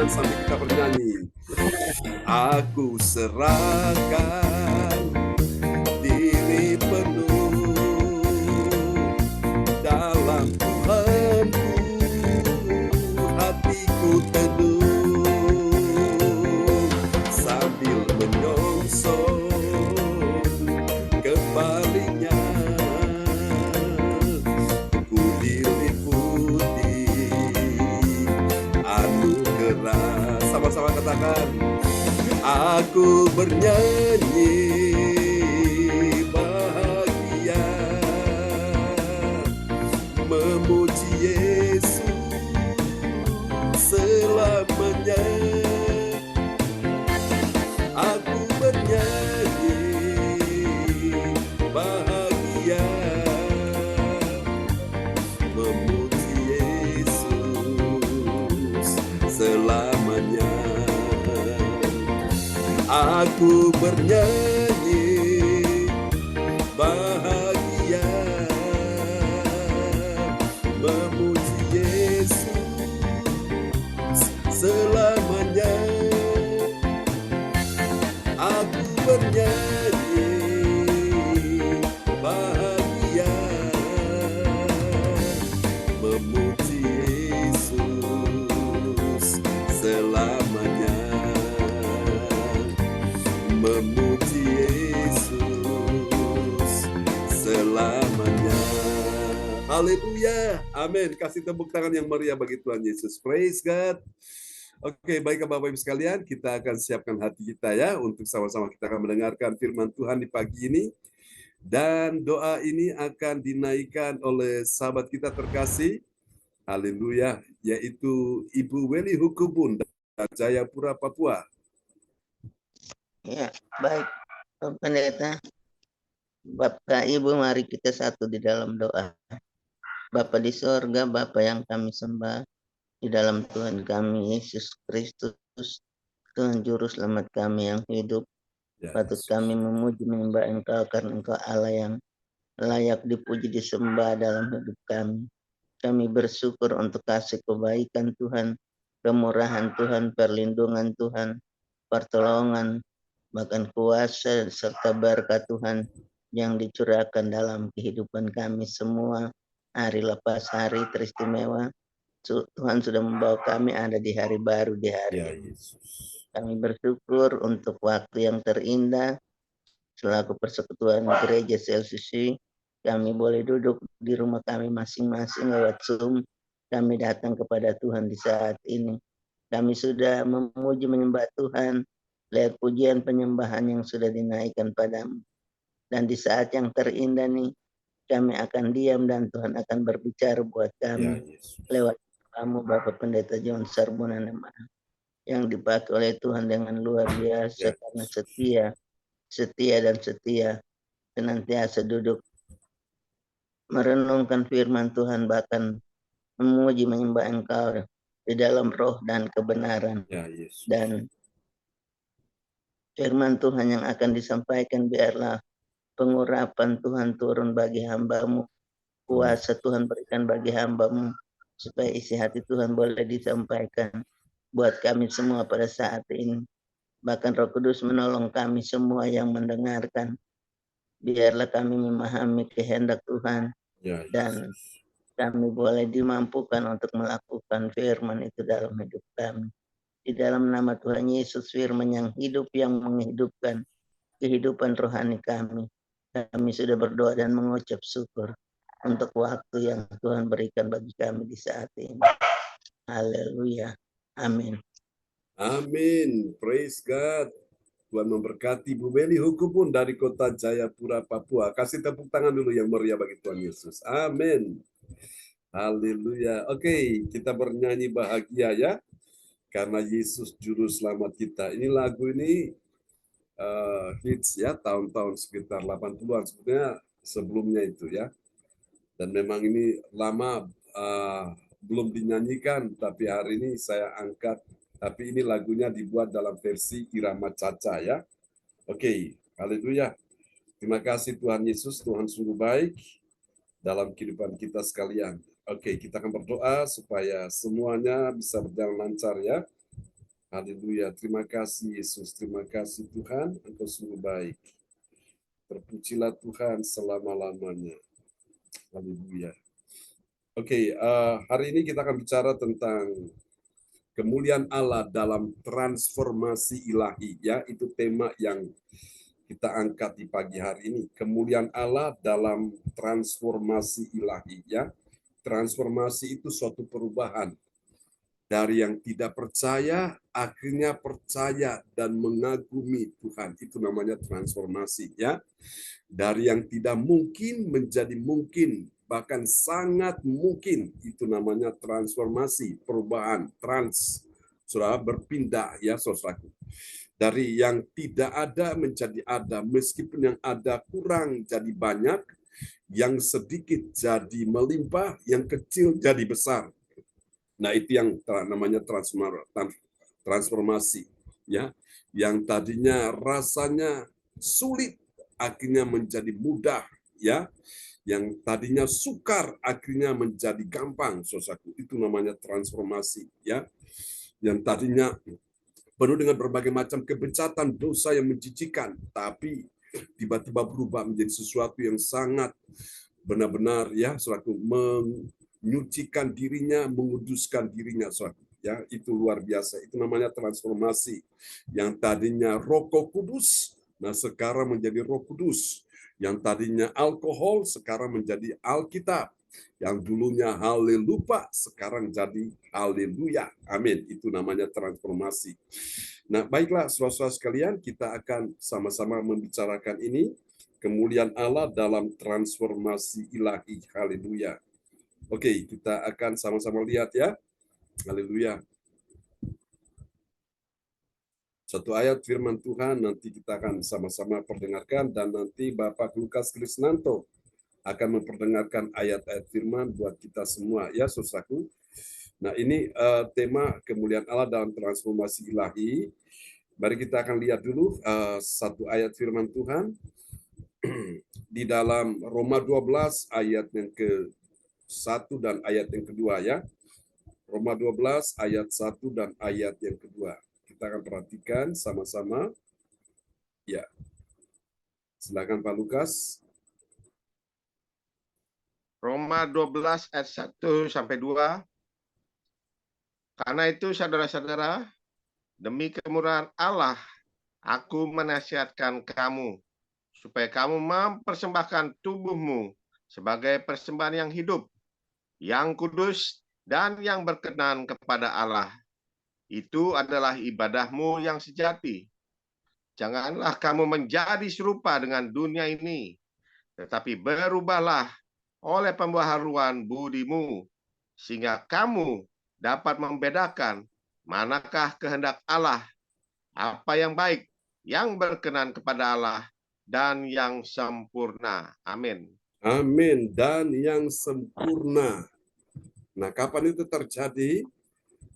tangan sambil kita bernyanyi. Aku serahkan diri penuh dalam Tuhanku, hatiku teduh sambil menyongsong kembalinya. Ku diliputi anugerah. Sama-sama katakan, aku bernyanyi bahagia memuji Yesus selamanya. Aku bernyanyi bahagia memuji Yesus selamanya. Aku bernyanyi bahagia memuji Yesus selamanya. Aku bernyanyi bahagia memuji Yesus selamanya. Memuji Yesus selamanya. Haleluya. Amin. Kasih tepuk tangan yang meriah bagi Tuhan Yesus. Praise God. Oke, baik Bapak Ibu sekalian, kita akan siapkan hati kita ya untuk sama-sama kita akan mendengarkan firman Tuhan di pagi ini. Dan doa ini akan dinaikkan oleh sahabat kita terkasih, haleluya, yaitu Ibu Weli Hukubun dari Jayapura, Papua. Ya, baik, Pak Pendeta. Bapak Ibu, mari kita satu di dalam doa. Bapa di sorga, Bapa yang kami sembah, di dalam Tuhan kami, Yesus Kristus, Tuhan Juru Selamat kami yang hidup, patut kami memuji menyembah Engkau karena Engkau Allah yang layak dipuji disembah dalam hidup kami. Kami bersyukur untuk kasih kebaikan Tuhan, kemurahan Tuhan, perlindungan Tuhan, pertolongan, bahkan kuasa serta berkat Tuhan yang dicurahkan dalam kehidupan kami semua. Hari lepas hari teristimewa, Tuhan sudah membawa kami ada di hari baru di hari ini. Kami bersyukur untuk waktu yang terindah selaku persekutuan gereja CLCC. Kami boleh duduk di rumah kami masing-masing lewat Zoom. Kami datang kepada Tuhan di saat ini. Kami sudah memuji menyembah Tuhan, lihat pujian penyembahan yang sudah dinaikkan padamu. Dan di saat yang terindah nih, kami akan diam dan Tuhan akan berbicara buat kami lewat kamu Bapak Pendeta John Sarbonanema yang dipakai oleh Tuhan dengan luar biasa karena setia dan setia, senantiasa duduk merenungkan firman Tuhan, bahkan memuji menyembah Engkau di dalam roh dan kebenaran. Dan firman Tuhan yang akan disampaikan biarlah pengurapan Tuhan turun bagi hamba-Mu, kuasa Tuhan berikan bagi hamba-Mu, supaya isi hati Tuhan boleh disampaikan buat kami semua pada saat ini. Bahkan Roh Kudus menolong kami semua yang mendengarkan. Biarlah kami memahami kehendak Tuhan dan kami boleh dimampukan untuk melakukan firman itu dalam hidup kami. Di dalam nama Tuhan Yesus, firman yang hidup, yang menghidupkan kehidupan rohani kami. Kami sudah berdoa dan mengucap syukur untuk waktu yang Tuhan berikan bagi kami di saat ini. Haleluya. Amin. Amin. Praise God. Tuhan memberkati Bu Weli Hukubun dari kota Jayapura, Papua. Kasih tepuk tangan dulu yang meriah bagi Tuhan Yesus. Amin. Haleluya. Oke, kita bernyanyi bahagia ya. Karena Yesus Juru Selamat kita. Ini lagu ini hits ya, tahun-tahun sekitar 80-an. Sebenarnya sebelumnya itu ya. Dan memang ini lama belum dinyanyikan, tapi hari ini saya angkat. Tapi ini lagunya dibuat dalam versi Irama Caca ya. Oke, haleluya. Terima kasih Tuhan Yesus, Tuhan sungguh baik dalam kehidupan kita sekalian. Oke, kita akan berdoa supaya semuanya bisa berjalan lancar ya. Haleluya. Terima kasih Yesus. Terima kasih Tuhan. Engkau sungguh baik. Terpujilah Tuhan selama-lamanya. Haleluya. Oke, hari ini kita akan bicara tentang kemuliaan Allah dalam transformasi ilahi. Ya, itu tema yang kita angkat di pagi hari ini. Kemuliaan Allah dalam transformasi ilahi. Ya, transformasi itu suatu perubahan. Dari yang tidak percaya, akhirnya percaya dan mengagumi Tuhan. Itu namanya transformasi, ya. Dari yang tidak mungkin menjadi mungkin, bahkan sangat mungkin. Itu namanya transformasi, perubahan, saudara, berpindah, ya, saudaraku. Dari yang tidak ada menjadi ada, meskipun yang ada kurang jadi banyak, yang sedikit jadi melimpah, yang kecil jadi besar. Nah, itu yang namanya transformasi, ya. Yang tadinya rasanya sulit akhirnya menjadi mudah, ya. Yang tadinya sukar akhirnya menjadi gampang, saudaraku. Itu namanya transformasi, ya. Yang tadinya penuh dengan berbagai macam kebejatan, dosa yang menjijikan, tapi tiba-tiba berubah menjadi sesuatu yang sangat benar-benar, ya, saudaraku, menyucikan dirinya, menguduskan dirinya, saudara. Ya, itu luar biasa. Itu namanya transformasi. Yang tadinya Roh Kudus, nah sekarang menjadi Roh Kudus. Yang tadinya alkohol, sekarang menjadi Alkitab. Yang dulunya haleluya, sekarang jadi haleluya. Amin. Itu namanya transformasi. Nah, baiklah, saudara-saudara sekalian, kita akan sama-sama membicarakan ini. Kemuliaan Allah dalam transformasi ilahi. Haleluya. Oke, kita akan sama-sama lihat, ya. Haleluya. Satu ayat firman Tuhan nanti kita akan sama-sama perdengarkan, dan nanti Bapak Lukas Krisnanto akan memperdengarkan ayat-ayat firman buat kita semua, ya, saudaraku. Nah, ini tema kemuliaan Allah dalam transformasi ilahi. Mari kita akan lihat dulu satu ayat firman Tuhan di dalam Roma 12 ayat yang ke-1 dan ayat yang kedua, ya. Roma 12 ayat 1 dan ayat yang kedua. Kita akan perhatikan sama-sama. Ya. Silakan Pak Lukas. Roma 12 ayat 1 sampai 2. Karena itu saudara-saudara, demi kemurahan Allah, aku menasihatkan kamu, supaya kamu mempersembahkan tubuhmu sebagai persembahan yang hidup, yang kudus, dan yang berkenan kepada Allah. Itu adalah ibadahmu yang sejati. Janganlah kamu menjadi serupa dengan dunia ini, tetapi berubahlah oleh pembaharuan budimu, sehingga kamu dapat membedakan manakah kehendak Allah, apa yang baik, yang berkenan kepada Allah, dan yang sempurna. Amin. Amin. Dan yang sempurna. Nah, kapan itu terjadi?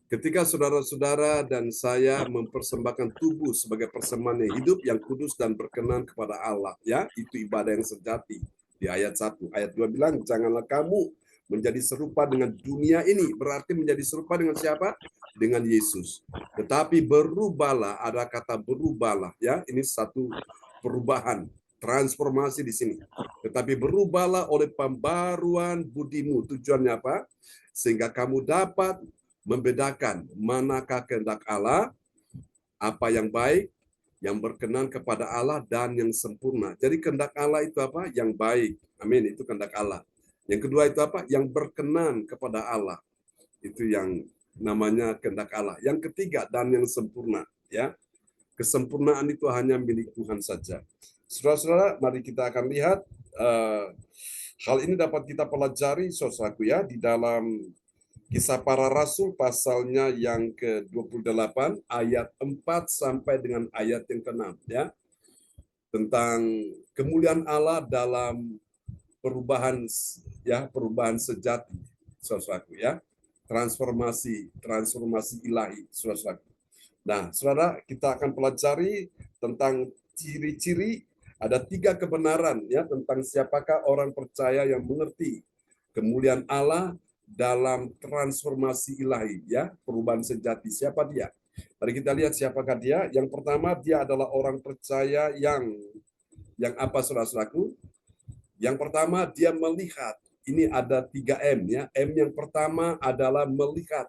Ketika saudara-saudara dan saya mempersembahkan tubuh sebagai persembahan yang hidup, yang kudus dan berkenan kepada Allah, ya, itu ibadah yang sejati. Di ayat 1, ayat 2 bilang, janganlah kamu menjadi serupa dengan dunia ini. Berarti menjadi serupa dengan siapa? Dengan Yesus. Tetapi berubahlah, ada kata berubahlah, ya. Ini satu perubahan, transformasi di sini. Tetapi berubahlah oleh pembaruan budimu. Tujuannya apa? Sehingga kamu dapat membedakan manakah kehendak Allah, apa yang baik, yang berkenan kepada Allah, dan yang sempurna. Jadi kehendak Allah itu apa? Yang baik. Amin, itu kehendak Allah. Yang kedua itu apa? Yang berkenan kepada Allah. Itu yang namanya kehendak Allah. Yang ketiga, dan yang sempurna. Ya, kesempurnaan itu hanya milik Tuhan saja. Saudara-saudara, mari kita akan lihat hal ini dapat kita pelajari, saudaraku, ya, di dalam Kisah Para Rasul pasalnya yang ke-28 ayat 4 sampai dengan ayat yang ke-6, ya. Tentang kemuliaan Allah dalam perubahan, ya, perubahan sejati, saudaraku, ya. Transformasi ilahi, saudaraku. Nah, saudara, kita akan pelajari tentang ciri-ciri, ada 3 kebenaran, ya, tentang siapakah orang percaya yang mengerti kemuliaan Allah dalam transformasi ilahi, ya, perubahan sejati. Siapa dia? Mari kita lihat siapakah dia. Yang pertama, dia adalah orang percaya yang apa, saudara-saudaraku? Yang pertama, dia melihat. Ini ada 3 M ya. M yang pertama adalah melihat.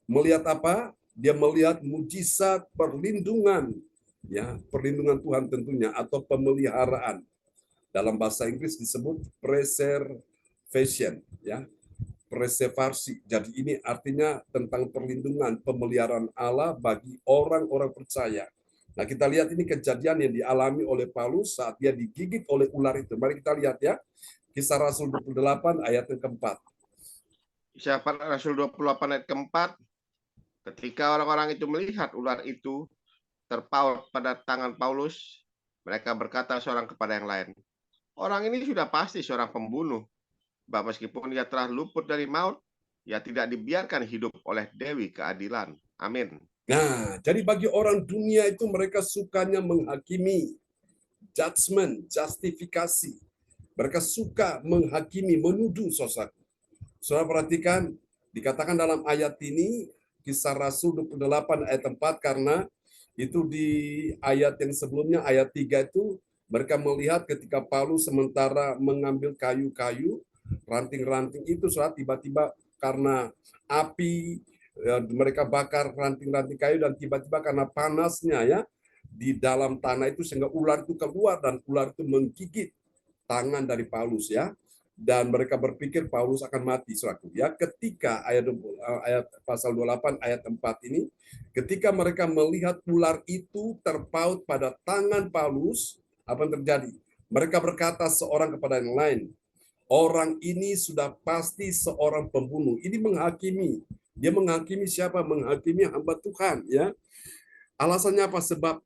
Melihat apa? Dia melihat mujizat perlindungan, ya, perlindungan Tuhan tentunya, atau pemeliharaan. Dalam bahasa Inggris disebut preservation, ya, preservasi. Jadi ini artinya tentang perlindungan, pemeliharaan Allah bagi orang-orang percaya. Nah, kita lihat ini kejadian yang dialami oleh Paulus saat dia digigit oleh ular itu. Mari kita lihat ya. Kisah Rasul 28 ayat yang keempat. Kisah Rasul 28 ayat keempat. Ketika orang-orang itu melihat ular itu terpaut pada tangan Paulus, mereka berkata seorang kepada yang lain, orang ini sudah pasti seorang pembunuh. Bahwa meskipun ia telah luput dari maut, ia tidak dibiarkan hidup oleh Dewi Keadilan. Amin. Nah, jadi bagi orang dunia itu mereka sukanya menghakimi, judgment, justifikasi. Mereka suka menghakimi, menuduh, saudara. Saudara perhatikan, dikatakan dalam ayat ini, Kisah Rasul 28 ayat 4, karena itu di ayat yang sebelumnya, ayat 3 itu, mereka melihat ketika Paulus sementara mengambil kayu-kayu, ranting-ranting itu, saudara, tiba-tiba karena api, mereka bakar ranting-ranting kayu, dan tiba-tiba karena panasnya ya, di dalam tanah itu, sehingga ular itu keluar, dan ular itu menggigit tangan dari Paulus ya. Dan mereka berpikir Paulus akan mati, saudaraku. Ya, ketika ayat pasal 28 ayat 4 ini, ketika mereka melihat ular itu terpaut pada tangan Paulus, apa yang terjadi? Mereka berkata seorang kepada yang lain, orang ini sudah pasti seorang pembunuh. Ini menghakimi. Dia menghakimi siapa? Menghakimi hamba Tuhan, ya. Alasannya apa? Sebab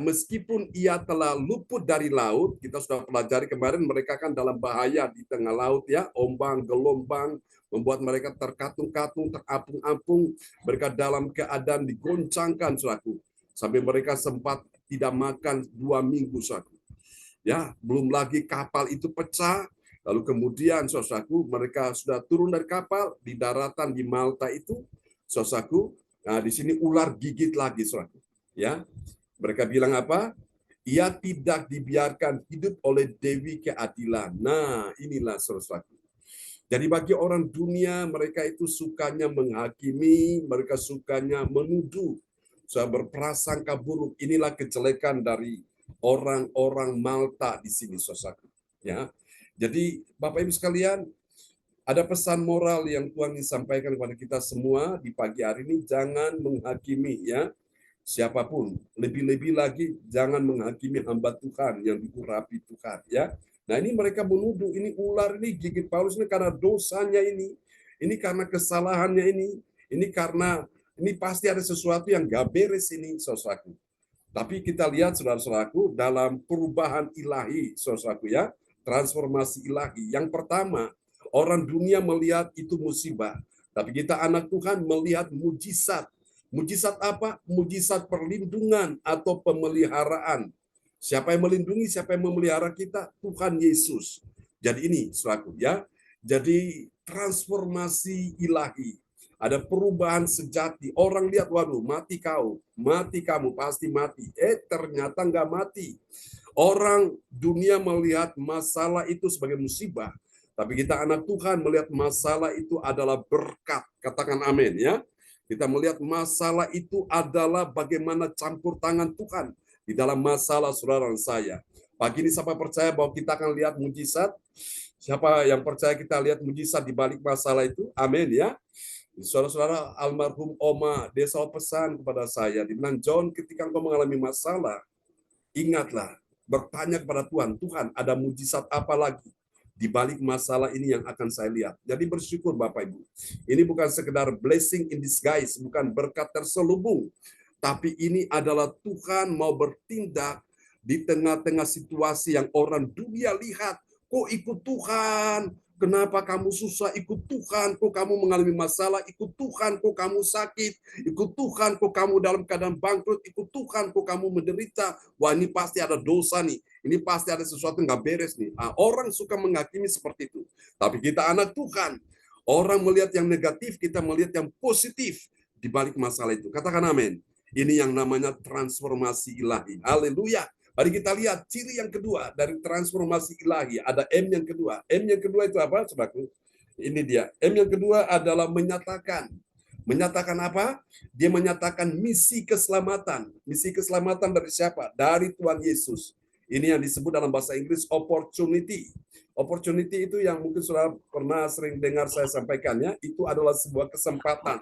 meskipun ia telah luput dari laut, kita sudah pelajari kemarin, mereka kan dalam bahaya di tengah laut ya, ombang, gelombang, membuat mereka terkatung-katung, terapung-apung, mereka dalam keadaan digoncangkan, saudaraku. Sampai mereka sempat tidak makan 2 minggu, saudaraku. Ya, belum lagi kapal itu pecah, lalu kemudian, saudaraku, mereka sudah turun dari kapal, di daratan di Malta itu, saudaraku, nah di sini ular gigit lagi, saudaraku. Ya, mereka bilang apa? Ia tidak dibiarkan hidup oleh Dewi Keadilan. Nah, inilah saudara-saudaraku. Jadi bagi orang dunia, mereka itu sukanya menghakimi, mereka sukanya menuduh, berprasangka buruk. Inilah kejelekan dari orang-orang Malta di sini, saudara. Ya, jadi Bapak Ibu sekalian, ada pesan moral yang Tuhan ingin sampaikan kepada kita semua di pagi hari ini, jangan menghakimi ya. Siapapun, lebih-lebih lagi jangan menghakimi hamba Tuhan yang diurapi Tuhan ya. Nah, ini mereka menuduh ini ular ini gigit Paulus ini karena dosanya ini karena kesalahannya ini karena ini pasti ada sesuatu yang gak beres ini, saudaraku. Tapi kita lihat saudara-saudaraku dalam perubahan ilahi, saudaraku ya, transformasi ilahi. Yang pertama, orang dunia melihat itu musibah, tapi kita anak Tuhan melihat mujizat. Mujizat apa? Mujizat perlindungan atau pemeliharaan. Siapa yang melindungi, siapa yang memelihara kita? Tuhan Yesus. Jadi ini, saudaraku ya. Jadi transformasi ilahi. Ada perubahan sejati. Orang lihat, waduh, mati kau, mati kamu, pasti mati. Ternyata nggak mati. Orang dunia melihat masalah itu sebagai musibah. Tapi kita anak Tuhan melihat masalah itu adalah berkat. Katakan amin ya. Kita melihat masalah itu adalah bagaimana campur tangan Tuhan di dalam masalah saudara dan saya. Pagi ini siapa percaya bahwa kita akan lihat mujizat? Siapa yang percaya kita lihat mujizat di balik masalah itu? Amin ya. Saudara-saudara, almarhum Oma dia selalu pesan kepada saya, dia bilang, John, ketika engkau mengalami masalah, ingatlah, bertanya kepada Tuhan, Tuhan ada mujizat apa lagi di balik masalah ini yang akan saya lihat. Jadi bersyukur Bapak Ibu. Ini bukan sekedar blessing in disguise, bukan berkat terselubung. Tapi ini adalah Tuhan mau bertindak di tengah-tengah situasi yang orang dunia lihat. Kok ikut Tuhan? Kenapa kamu susah? Ikut Tuhan. Kok kamu mengalami masalah? Ikut Tuhan. Kok kamu sakit? Ikut Tuhan. Kok kamu dalam keadaan bangkrut? Ikut Tuhan. Kok kamu menderita? Wah, ini pasti ada dosa nih. Ini pasti ada sesuatu yang nggak beres nih. Nah, orang suka menghakimi seperti itu. Tapi kita anak Tuhan. Orang melihat yang negatif, kita melihat yang positif di balik masalah itu. Katakan amin. Ini yang namanya transformasi ilahi. Haleluya. Mari kita lihat ciri yang kedua dari transformasi ilahi. Ada M yang kedua. M yang kedua itu apa, saudaraku? Ini dia. M yang kedua adalah menyatakan. Menyatakan apa? Dia menyatakan misi keselamatan. Misi keselamatan dari siapa? Dari Tuhan Yesus. Ini yang disebut dalam bahasa Inggris opportunity. Opportunity itu yang mungkin sudah pernah sering dengar saya sampaikan ya. Itu adalah sebuah kesempatan.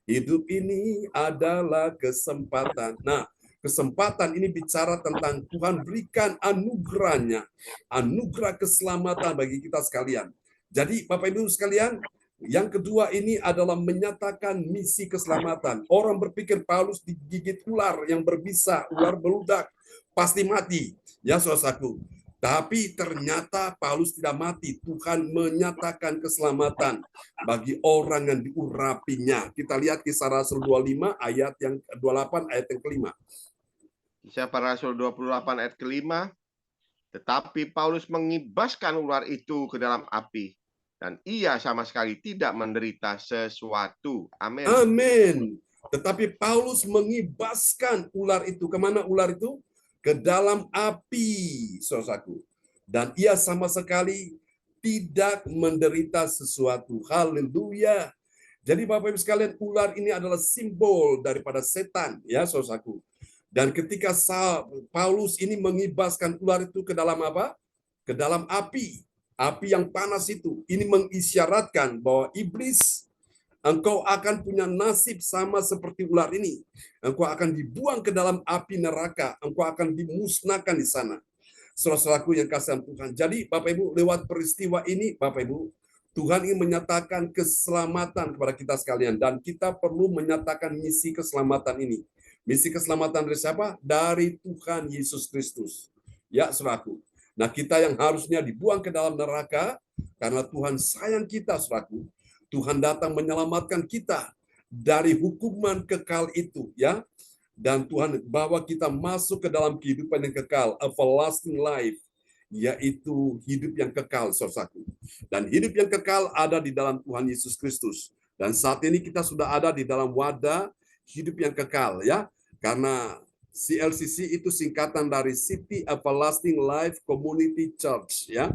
Hidup ini adalah kesempatan. Nah, kesempatan ini bicara tentang Tuhan berikan anugerahnya. Anugerah keselamatan bagi kita sekalian. Jadi Bapak Ibu sekalian, yang kedua ini adalah menyatakan misi keselamatan. Orang berpikir Paulus digigit ular yang berbisa, ular beludak, pasti mati. Ya saudaraku. Tapi ternyata Paulus tidak mati. Tuhan menyatakan keselamatan bagi orang yang diurapinya. Kita lihat Kisah Rasul 25 ayat yang 28 ayat yang kelima. Kisah para Rasul 28 ayat kelima. Tetapi Paulus mengibaskan ular itu ke dalam api. Dan ia sama sekali tidak menderita sesuatu. Amin. Amin. Tetapi Paulus mengibaskan ular itu. Kemana ular itu? Ke dalam api, saudaraku. Dan ia sama sekali tidak menderita sesuatu. Haleluya. Jadi Bapak Ibu sekalian, ular ini adalah simbol daripada setan, ya saudaraku. Dan ketika Paulus ini mengibaskan ular itu ke dalam apa? Ke dalam api. Api yang panas itu. Ini mengisyaratkan bahwa iblis, engkau akan punya nasib sama seperti ular ini. Engkau akan dibuang ke dalam api neraka. Engkau akan dimusnahkan di sana. Saudaraku yang kasihan Tuhan. Jadi Bapak Ibu, lewat peristiwa ini, Bapak Ibu, Tuhan ingin menyatakan keselamatan kepada kita sekalian. Dan kita perlu menyatakan misi keselamatan ini. Misi keselamatan dari siapa? Dari Tuhan Yesus Kristus. Ya, saudaraku. Nah, kita yang harusnya dibuang ke dalam neraka, karena Tuhan sayang kita, saudaraku. Tuhan datang menyelamatkan kita dari hukuman kekal itu, ya. Dan Tuhan bawa kita masuk ke dalam kehidupan yang kekal, everlasting life, yaitu hidup yang kekal, saudaraku. Dan hidup yang kekal ada di dalam Tuhan Yesus Kristus. Dan saat ini kita sudah ada di dalam wadah hidup yang kekal, ya. Karena CLCC itu singkatan dari City Everlasting Life Community Church, ya.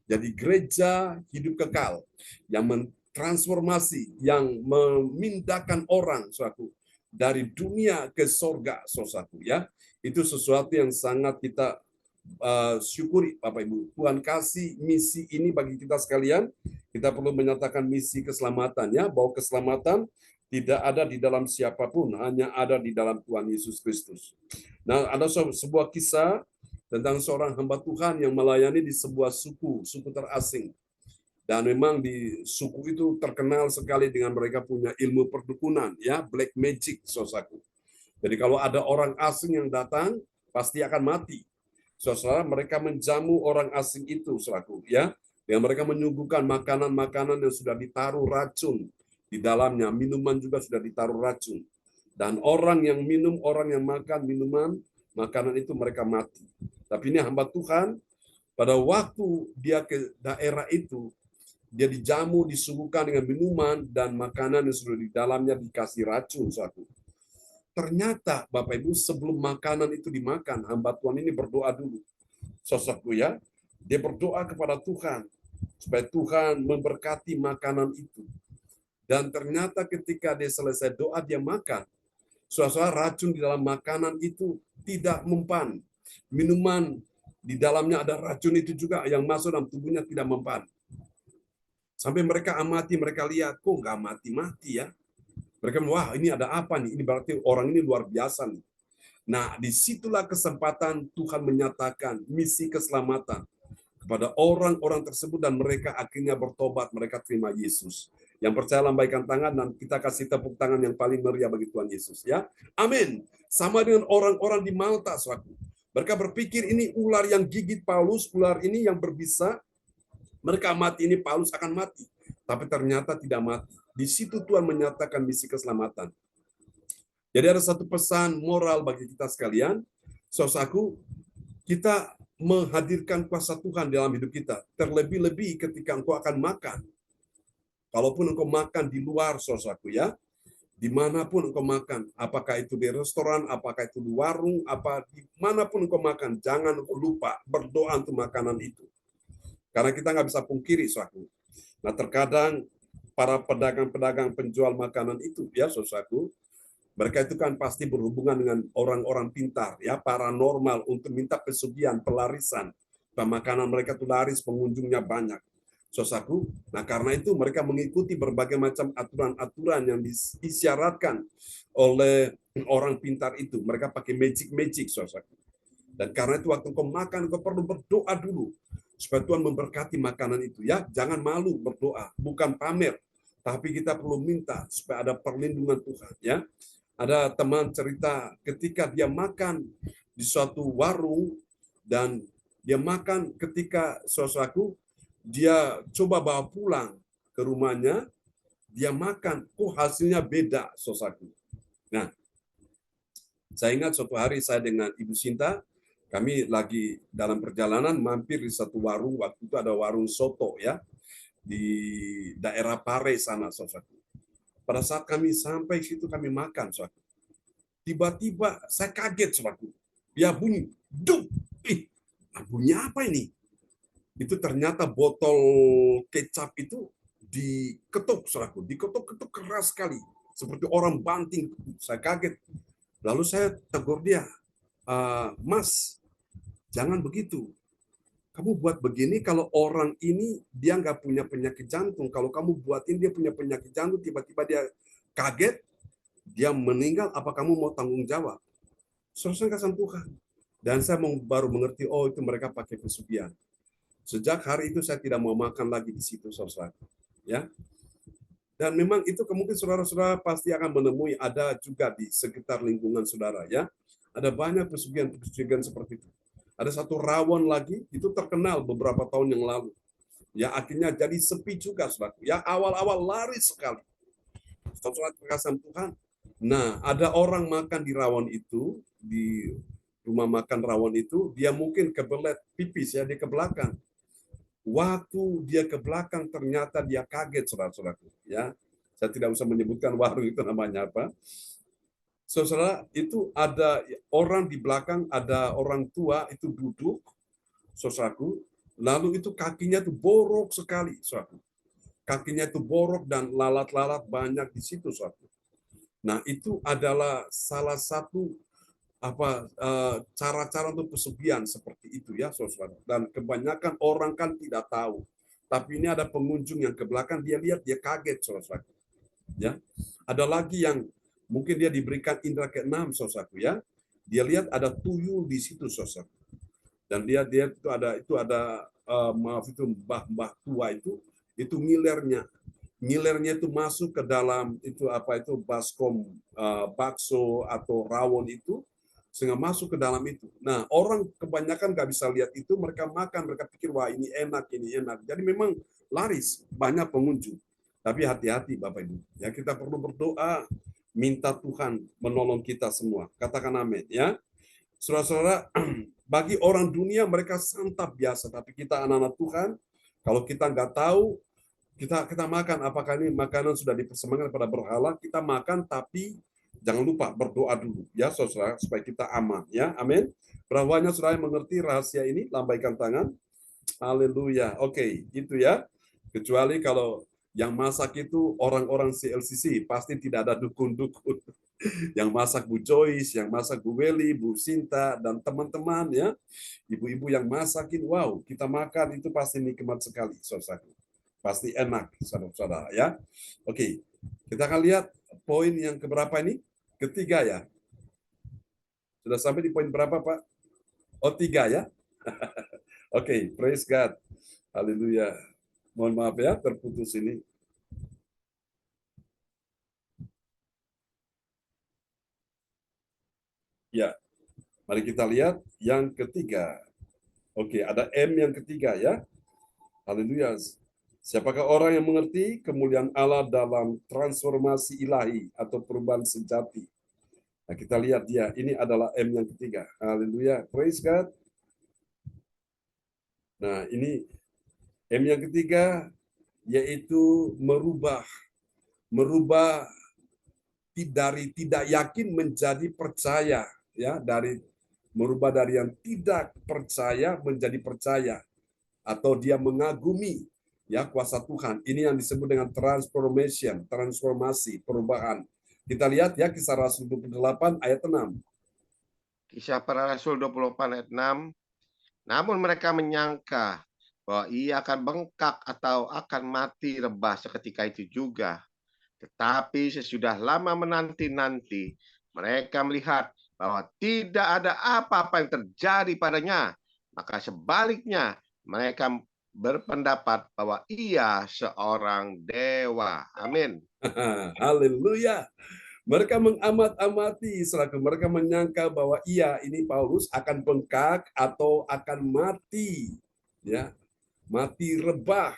Jadi gereja hidup kekal yang transformasi, yang memindahkan orang, saudaraku, dari dunia ke sorga, saudaraku, ya. Itu sesuatu yang sangat kita syukuri, Bapak Ibu. Tuhan kasih misi ini bagi kita sekalian. Kita perlu menyatakan misi keselamatan, ya, bahwa keselamatan tidak ada di dalam siapapun, hanya ada di dalam Tuhan Yesus Kristus. Nah, ada sebuah kisah tentang seorang hamba Tuhan yang melayani di sebuah suku terasing. Dan memang di suku itu terkenal sekali dengan mereka punya ilmu perdukunan, ya, black magic, saudaraku. Jadi kalau ada orang asing yang datang, pasti akan mati. Saudara, mereka menjamu orang asing itu, saudaraku, ya. Yang mereka menyuguhkan makanan-makanan yang sudah ditaruh racun di dalamnya, minuman juga sudah ditaruh racun. Dan orang yang minum, orang yang makan minuman, makanan itu mereka mati. Tapi ini hamba Tuhan, pada waktu dia ke daerah itu, dia dijamu, disuguhkan dengan minuman dan makanan yang sudah di dalamnya dikasih racun, saudaraku. Ternyata Bapak Ibu, sebelum makanan itu dimakan, hamba Tuhan ini berdoa dulu. Saudaraku, ya, dia berdoa kepada Tuhan supaya Tuhan memberkati makanan itu. Dan ternyata ketika dia selesai doa, dia makan. Saudara, racun di dalam makanan itu tidak mempan. Minuman di dalamnya ada racun itu juga yang masuk dalam tubuhnya tidak mempan. Sampai mereka amati, mereka lihat, kok nggak mati-mati ya. Mereka bilang, wah ini ada apa nih? Ini berarti orang ini luar biasa nih. Nah, disitulah kesempatan Tuhan menyatakan misi keselamatan kepada orang-orang tersebut dan mereka akhirnya bertobat, mereka terima Yesus. Yang percaya lambaikan tangan dan kita kasih tepuk tangan yang paling meriah bagi Tuhan Yesus, ya. Amin. Sama dengan orang-orang di Malta, saudara. Mereka berpikir ini ular yang gigit Paulus, ular ini yang berbisa, mereka mati, ini Paulus akan mati. Tapi ternyata tidak mati. Di situ Tuhan menyatakan misi keselamatan. Jadi ada satu pesan moral bagi kita sekalian. Saudaraku, kita menghadirkan kuasa Tuhan dalam hidup kita. Terlebih-lebih ketika engkau akan makan. Kalaupun engkau makan di luar, saudaraku, ya. Dimanapun engkau makan, apakah itu di restoran, apakah itu di warung, dimanapun engkau makan, jangan lupa berdoa untuk makanan itu. Karena kita nggak bisa pungkiri, saudaraku. Nah, terkadang para pedagang-pedagang penjual makanan itu, ya, saudaraku, mereka itu kan pasti berhubungan dengan orang-orang pintar, ya, paranormal untuk minta pesugihan, pelarisan. Makanan mereka itu laris, pengunjungnya banyak. Saudaraku, nah karena itu mereka mengikuti berbagai macam aturan-aturan yang disyaratkan oleh orang pintar itu. Mereka pakai magic, saudaraku. Dan karena itu waktu kau makan, kau perlu berdoa dulu supaya Tuhan memberkati makanan itu, ya. Jangan malu berdoa, bukan pamer, tapi kita perlu minta supaya ada perlindungan Tuhan, ya. Ada teman cerita ketika dia makan di suatu warung dan dia makan ketika saudaraku dia coba bawa pulang ke rumahnya, dia makan, hasilnya beda, saudaraku. Nah, saya ingat suatu hari saya dengan Ibu Sinta, kami lagi dalam perjalanan mampir di satu warung, waktu itu ada warung soto, ya, di daerah Pare sana, saudaraku. Pada saat kami sampai situ kami makan, saudaraku. Tiba-tiba saya kaget, saudaraku. Ya bunyi, duk, bunyi apa ini? Itu ternyata botol kecap itu diketuk, saudaraku. Diketuk-ketuk keras sekali, seperti orang banting. Saya kaget. Lalu saya tegur dia, Mas, jangan begitu. Kamu buat begini kalau orang ini dia nggak punya penyakit jantung. Kalau kamu buatin dia punya penyakit jantung, tiba-tiba dia kaget, dia meninggal, apa kamu mau tanggung jawab? Selesai kasih Tuhan. Dan saya baru mengerti, oh itu mereka pakai pesugihan. Sejak hari itu saya tidak mau makan lagi di situ, saudara. Ya. Dan memang itu kemungkinan saudara-saudara pasti akan menemui ada juga di sekitar lingkungan saudara, ya. Ada banyak pesugihan seperti itu. Ada satu rawon lagi itu terkenal beberapa tahun yang lalu. Ya akhirnya jadi sepi juga, saudara. Ya awal-awal laris sekali. Saudara kasih Tuhan. Nah, ada orang makan di rawon itu, di rumah makan rawon itu, dia mungkin kebelet pipis, ya, dia ke belakang. Waktu dia ke belakang ternyata dia kaget, saudara-saudaraku, ya. Saya tidak usah menyebutkan warung itu namanya apa. Saudara, itu ada orang di belakang, ada orang tua itu duduk, saudaraku, lalu itu kakinya itu borok sekali, saudaraku. Kakinya itu borok dan lalat-lalat banyak di situ, saudaraku. Nah, itu adalah salah satu cara-cara untuk pesugihan seperti itu, ya, saudara. Dan kebanyakan orang kan tidak tahu. Tapi ini ada pengunjung yang ke belakang, dia lihat, dia kaget, saudara. Ya, ada lagi yang mungkin dia diberikan indera keenam, saudara, ya. Dia lihat ada tuyul di situ, saudara. Dan dia itu ada maaf itu mbah-mbah tua itu ngilernya itu masuk ke dalam itu baskom bakso atau rawon itu sehingga masuk ke dalam itu. Nah, orang kebanyakan nggak bisa lihat itu, mereka makan, mereka pikir, wah ini enak, ini enak. Jadi memang laris, banyak pengunjung. Tapi hati-hati Bapak Ibu. Ya, kita perlu berdoa, minta Tuhan menolong kita semua. Katakan amin, ya. Saudara-saudara, bagi orang dunia mereka santap biasa, tapi kita anak-anak Tuhan, kalau kita nggak tahu, kita makan, apakah ini makanan sudah dipersembahkan pada berhala, kita makan, tapi jangan lupa berdoa dulu, ya saudara, supaya kita aman, ya, amin. Berapa banyak saudara yang mengerti rahasia ini? Lambaikan tangan. Haleluya. Oke, itu ya. Kecuali kalau yang masak itu orang-orang CLCC, pasti tidak ada dukun-dukun. Yang masak Bu Joyce, yang masak Bu Weli, Bu Sinta, dan teman-teman, ya. Ibu-ibu yang masakin, wow, kita makan itu pasti nikmat sekali, saudara. Pasti enak, saudara-saudara, ya. Oke, kita akan lihat poin yang keberapa ini? Ketiga, ya. Sudah sampai di poin berapa, Pak? Oh, 3, ya. Oke, praise God. Haleluya. Mohon maaf ya, terputus ini. Ya, mari kita lihat yang ketiga. Oke, ada M yang ketiga, ya. Haleluya. Siapakah orang yang mengerti kemuliaan Allah dalam transformasi ilahi atau perubahan sejati? Nah, kita lihat dia. Ini adalah M yang ketiga. Haleluya. Praise God. Nah, ini M yang ketiga yaitu merubah dari tidak yakin menjadi percaya, ya, merubah dari yang tidak percaya menjadi percaya, atau dia mengagumi, ya, kuasa Tuhan. Ini yang disebut dengan transformasi, perubahan. Kita lihat ya Kisah Rasul 28 ayat 6. Kisah Para Rasul 28 ayat 6. Namun mereka menyangka bahwa ia akan bengkak atau akan mati rebah seketika itu juga. Tetapi sesudah lama menanti-nanti, mereka melihat bahwa tidak ada apa-apa yang terjadi padanya. Maka sebaliknya, mereka berpendapat bahwa ia seorang dewa. Amin. Haleluya. Mereka mengamat-amati, mereka menyangka bahwa ini Paulus akan bengkak atau akan mati, ya, mati rebah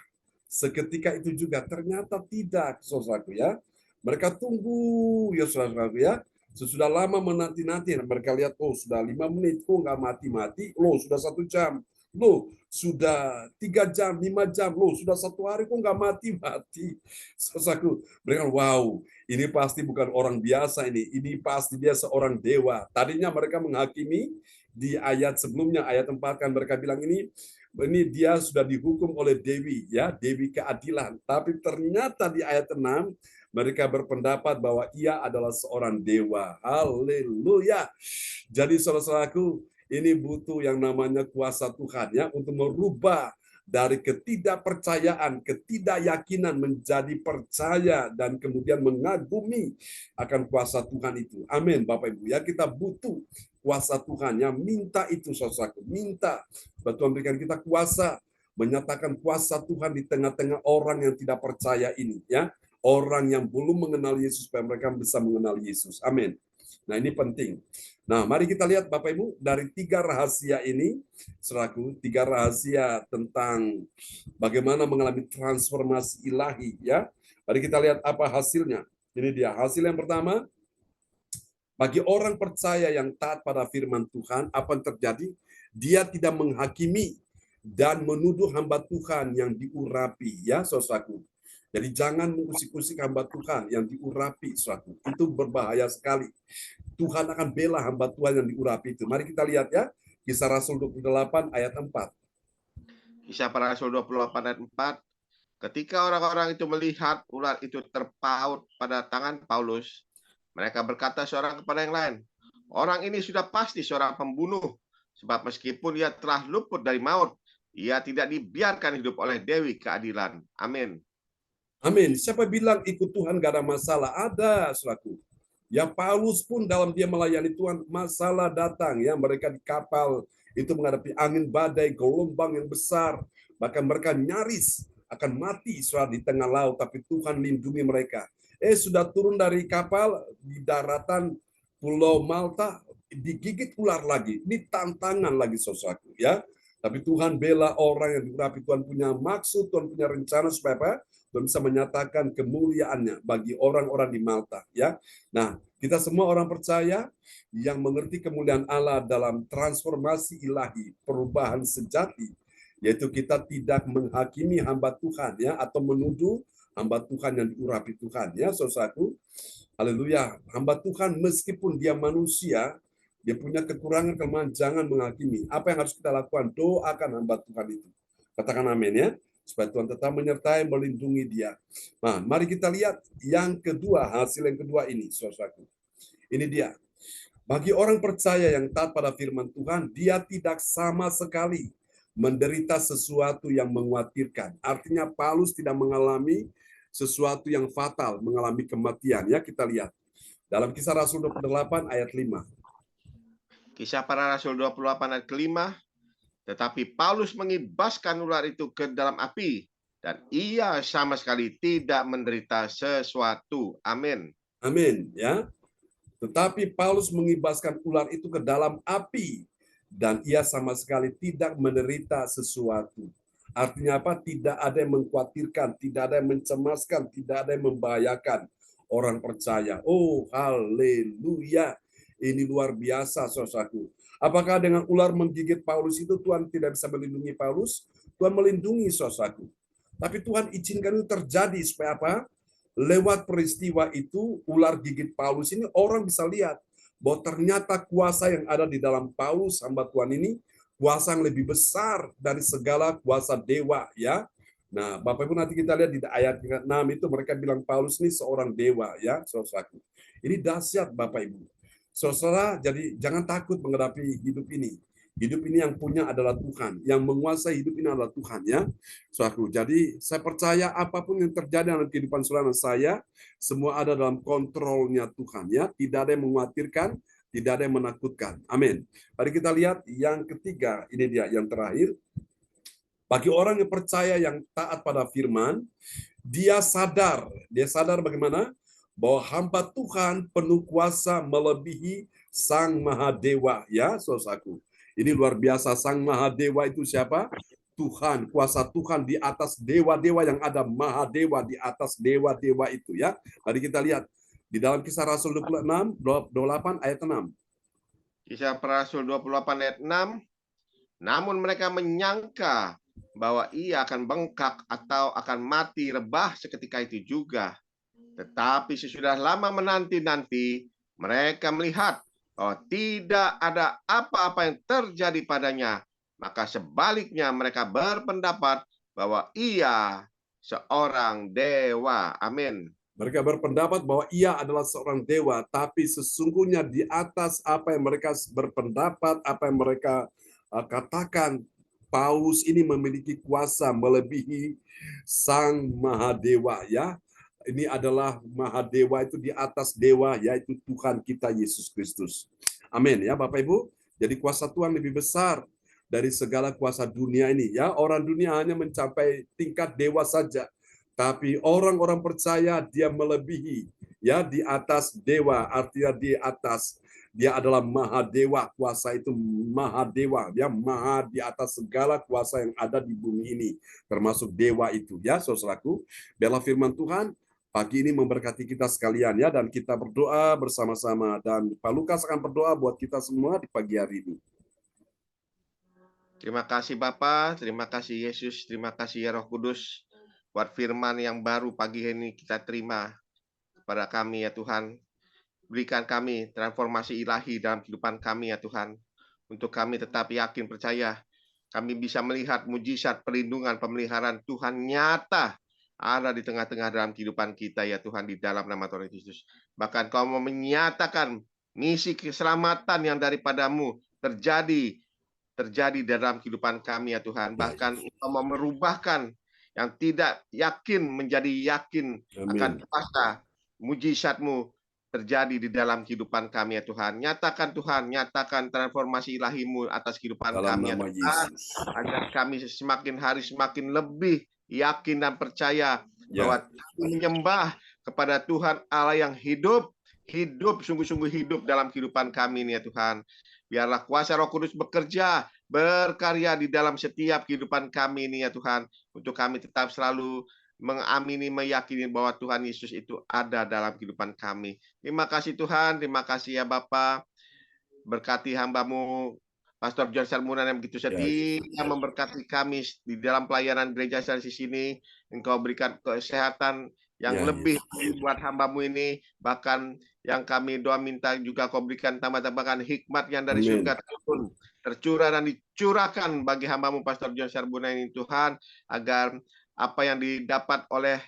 seketika itu juga. Ternyata tidak, saudaraku, ya. Mereka tunggu, ya saudaraku, ya. Sesudah lama menanti-nanti, mereka lihat, oh sudah 5 menit, kok nggak mati-mati, loh sudah 1 jam, loh sudah 3 jam, 5 jam, loh sudah 1 hari, kok nggak mati-mati. Saudaraku, mereka, wow, ini pasti bukan orang biasa ini pasti dia seorang dewa. Tadinya mereka menghakimi di ayat sebelumnya, ayat 4 kan mereka bilang ini dia sudah dihukum oleh Dewi, ya, Dewi keadilan. Tapi ternyata di ayat 6 mereka berpendapat bahwa ia adalah seorang dewa. Haleluya. Jadi saudara-saudaraku, ini butuh yang namanya kuasa Tuhan, ya, untuk merubah dari ketidakpercayaan, ketidakyakinan menjadi percaya dan kemudian mengagumi akan kuasa Tuhan itu. Amin, Bapak Ibu. Ya, kita butuh kuasa Tuhan, yang minta itu, saudaraku, minta Tuhan berikan kita kuasa, menyatakan kuasa Tuhan di tengah-tengah orang yang tidak percaya ini, ya, orang yang belum mengenal Yesus supaya mereka bisa mengenal Yesus. Amin. Nah, ini penting. Nah, mari kita lihat Bapak Ibu dari 3 rahasia ini, saudaraku, 3 rahasia tentang bagaimana mengalami transformasi ilahi, ya. Mari kita lihat apa hasilnya. Ini dia hasil yang pertama. Bagi orang percaya yang taat pada firman Tuhan, apa yang terjadi? Dia tidak menghakimi dan menuduh hamba Tuhan yang diurapi, ya, saudaraku. Jadi jangan mengusik-usik hamba Tuhan yang diurapi, saudaraku. Itu berbahaya sekali. Tuhan akan bela hamba Tuhan yang diurapi itu. Mari kita lihat ya, Kisah Rasul 28 ayat 4. Kisah Para Rasul 28 ayat 4. Ketika orang-orang itu melihat ular itu terpaut pada tangan Paulus, mereka berkata seorang kepada yang lain, orang ini sudah pasti seorang pembunuh, sebab meskipun ia telah luput dari maut, ia tidak dibiarkan hidup oleh Dewi keadilan. Amin. Amin. Siapa bilang ikut Tuhan gak ada masalah? Ada, saudaraku. Ya, Paulus pun dalam dia melayani Tuhan, masalah datang, ya, mereka di kapal itu menghadapi angin badai, gelombang yang besar, bahkan mereka nyaris akan mati, saudara, di tengah laut, tapi Tuhan lindungi mereka. Sudah turun dari kapal di daratan Pulau Malta, digigit ular lagi. Ini tantangan lagi, saudaraku, ya. Tapi Tuhan bela orang yang diurapi. Tuhan punya maksud, Tuhan punya rencana supaya apa? Tuhan bisa menyatakan kemuliaannya bagi orang-orang di Malta, ya. Nah, kita semua orang percaya yang mengerti kemuliaan Allah dalam transformasi ilahi, perubahan sejati, yaitu kita tidak menghakimi hamba Tuhan, ya, atau menuduh hamba Tuhan yang diurapi Tuhan, ya, saudaraku. Haleluya. Hamba Tuhan meskipun dia manusia, dia punya kekurangan, kelemahan, jangan menghakimi. Apa yang harus kita lakukan? Doakan hamba Tuhan itu. Katakan amin, ya. Supaya Tuhan tetap menyertai, melindungi dia. Nah, mari kita lihat yang kedua, hasil yang kedua ini, saudaraku. Ini dia. Bagi orang percaya yang taat pada firman Tuhan, dia tidak sama sekali menderita sesuatu yang mengkhawatirkan. Artinya Paulus tidak mengalami sesuatu yang fatal, mengalami kematian. Ya, kita lihat. Dalam Kisah Rasul 28 ayat 5. Kisah Para Rasul 28 ayat ke-5. Tetapi Paulus mengibaskan ular itu ke dalam api, dan ia sama sekali tidak menderita sesuatu. Amin. Amin, ya. Tetapi Paulus mengibaskan ular itu ke dalam api, dan ia sama sekali tidak menderita sesuatu. Artinya apa? Tidak ada yang mengkhawatirkan, tidak ada yang mencemaskan, tidak ada yang membahayakan orang percaya. Oh, haleluya. Ini luar biasa, saudaraku. Apakah dengan ular menggigit Paulus itu Tuhan tidak bisa melindungi Paulus? Tuhan melindungi, saudaraku. Tapi Tuhan izinkan itu terjadi supaya apa? lewat peristiwa itu, ular gigit Paulus ini, orang bisa lihat bahwa ternyata kuasa yang ada di dalam Paulus, hamba Tuhan ini, kuasa yang lebih besar dari segala kuasa dewa, ya. Nah, Bapak Ibu, nanti kita lihat di ayat 6 itu mereka bilang Paulus ini seorang dewa, ya, saudaraku. Ini dahsyat, Bapak Ibu. Saudara, jadi jangan takut menghadapi hidup ini. Hidup ini yang punya adalah Tuhan, yang menguasai hidup ini adalah Tuhan, ya. Saudaraku, jadi saya percaya apapun yang terjadi dalam kehidupan saudara saya, semua ada dalam kontrolnya Tuhan, ya. Tidak ada yang mengkhawatirkan, tidak ada yang menakutkan. Amin. Mari kita lihat yang ketiga, ini dia yang terakhir. Bagi orang yang percaya, yang taat pada firman, dia sadar bagaimana? Bahwa hamba Tuhan penuh kuasa melebihi Sang Mahadewa, ya, saudaraku. Ini luar biasa. Sang Mahadewa itu siapa? Tuhan, kuasa Tuhan di atas dewa-dewa yang ada, Mahadewa di atas dewa-dewa itu, ya. Mari kita lihat di dalam Kisah Rasul 28 ayat 6. Kisah para Rasul 28 ayat 6. Namun mereka menyangka bahwa ia akan bengkak atau akan mati rebah seketika itu juga. Tetapi sesudah lama menanti-nanti, mereka melihat bahwa tidak ada apa-apa yang terjadi padanya. Maka sebaliknya mereka berpendapat bahwa ia seorang dewa. Amin. Mereka berpendapat bahwa ia adalah seorang dewa, tapi sesungguhnya di atas apa yang mereka berpendapat, apa yang mereka katakan, Paulus ini memiliki kuasa melebihi Sang Mahadewa, ya. Ini adalah Mahadewa itu di atas dewa, yaitu Tuhan kita Yesus Kristus. Amin, ya Bapak Ibu. Jadi kuasa Tuhan lebih besar dari segala kuasa dunia ini, ya. Orang dunia hanya mencapai tingkat dewa saja. Tapi orang-orang percaya dia melebihi, ya, di atas dewa, artinya di atas. Dia adalah Mahadewa, kuasa itu Mahadewa, ya, maha di atas segala kuasa yang ada di bumi ini, termasuk dewa itu, ya, saudaraku. Biarlah firman Tuhan pagi ini memberkati kita sekalian, ya, dan kita berdoa bersama-sama, dan Pak Lukas akan berdoa buat kita semua di pagi hari ini. Terima kasih Bapa, terima kasih Yesus, terima kasih ya Roh Kudus. Buat firman yang baru pagi ini kita terima kepada kami ya Tuhan. Berikan kami transformasi ilahi dalam kehidupan kami ya Tuhan. Untuk kami tetap yakin percaya. Kami bisa melihat mujizat perlindungan pemeliharaan Tuhan nyata ada di tengah-tengah dalam kehidupan kita ya Tuhan, di dalam nama Tuhan Yesus. Bahkan Kau mau menyatakan misi keselamatan yang daripadamu terjadi dalam kehidupan kami ya Tuhan. Bahkan Kau mau merubahkan yang tidak yakin menjadi yakin. Amin. Akan kuasa mujizat-Mu terjadi di dalam kehidupan kami ya Tuhan. Nyatakan Tuhan, nyatakan transformasi ilahi-Mu atas kehidupan Dalam kami ya Tuhan. Yesus. Agar kami semakin hari semakin lebih yakin dan percaya bahwa kami menyembah kepada Tuhan Allah yang hidup, sungguh-sungguh hidup dalam kehidupan kami ini ya Tuhan. Biarlah kuasa Roh Kudus bekerja, berkarya di dalam setiap kehidupan kami ini ya Tuhan. Untuk kami tetap selalu mengamini, meyakini bahwa Tuhan Yesus itu ada dalam kehidupan kami. Terima kasih Tuhan, terima kasih ya Bapa. Berkati hamba-Mu, Pastor John Sarmunan yang begitu setia memberkati kami di dalam pelayanan gereja di sini. Engkau berikan kesehatan yang lebih buat hamba-Mu ini. Bahkan yang kami doa minta juga Kau berikan tambah-tambahkan hikmat yang dari surga turun, tercurah dan dicurahkan bagi hamba-Mu Pastor John Sarmunan ini Tuhan, agar apa yang didapat oleh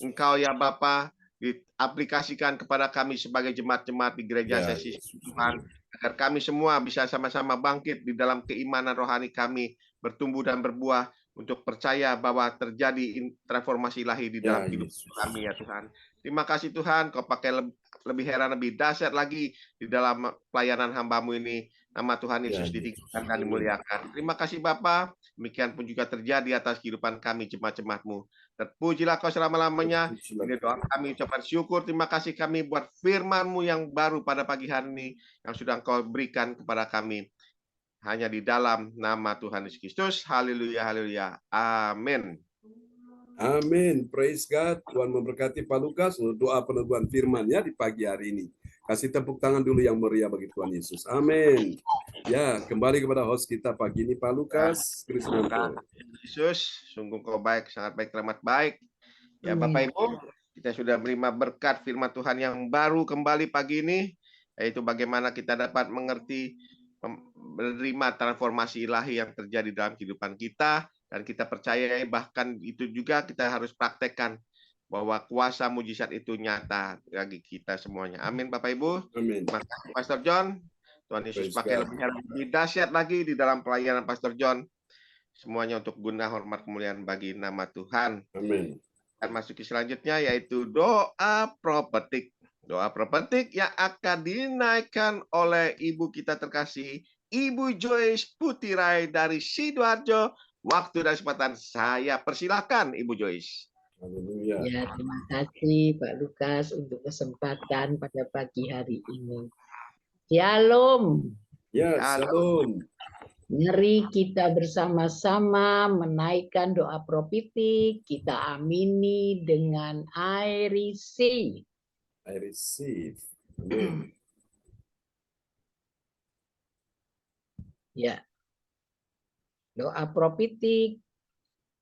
Engkau ya Bapa diaplikasikan kepada kami sebagai jemaat-jemaat di gereja sesi Tuhan, agar kami semua bisa sama-sama bangkit di dalam keimanan rohani kami, bertumbuh dan berbuah untuk percaya bahwa terjadi transformasi ilahi di dalam hidup kami ya Tuhan. Terima kasih Tuhan, Kau pakai lebih heran, lebih dahsyat lagi di dalam pelayanan hamba-Mu ini. Nama Tuhan Yesus ditinggikan dan dimuliakan. Terima kasih Bapa. Demikian pun juga terjadi atas kehidupan kami jemaat-jemaat-Mu. Terpujilah Kau selama-lamanya. Ini doa kami, ucapan syukur. Terima kasih kami buat firman-Mu yang baru pada pagi hari ini, yang sudah Kau berikan kepada kami. Hanya di dalam nama Tuhan Yesus Kristus. Haleluya, haleluya. Amin. Amin. Praise God. Tuhan memberkati Pak Lukas untuk doa peneguhan firman ya di pagi hari ini. Kasih tepuk tangan dulu yang meriah bagi Tuhan Yesus. Amin. Ya, kembali kepada host kita pagi ini Pak Lukas Krisnanto. Yesus, sungguh Kau baik, sangat baik, teramat baik. Ya Bapak Ibu, kita sudah menerima berkat firman Tuhan yang baru kembali pagi ini, yaitu bagaimana kita dapat mengerti, menerima transformasi ilahi yang terjadi dalam kehidupan kita, dan kita percaya bahkan itu juga kita harus praktekkan bahwa kuasa mujizat itu nyata bagi kita semuanya. Amin, Bapak Ibu. Amin. Terima kasih, Pastor John. Tuhan Yesus Praise pakai God. lebih dahsyat lagi di dalam pelayanan Pastor John. Semuanya untuk guna hormat kemuliaan bagi nama Tuhan. Amin. Dan masuki selanjutnya yaitu doa prophetik. Doa prophetik yang akan dinaikkan oleh Ibu kita terkasih, Ibu Joyce Putirai dari Sidoarjo. Waktu dan kesempatan saya persilahkan Ibu Joyce. Haleluya. Ya, terima kasih Pak Lukas untuk kesempatan pada pagi hari ini. Shalom. Ya, shalom. Mari kita bersama-sama menaikkan doa prophetik. Kita amini dengan I receive. I receive. Amin. Ya. Doa prophetik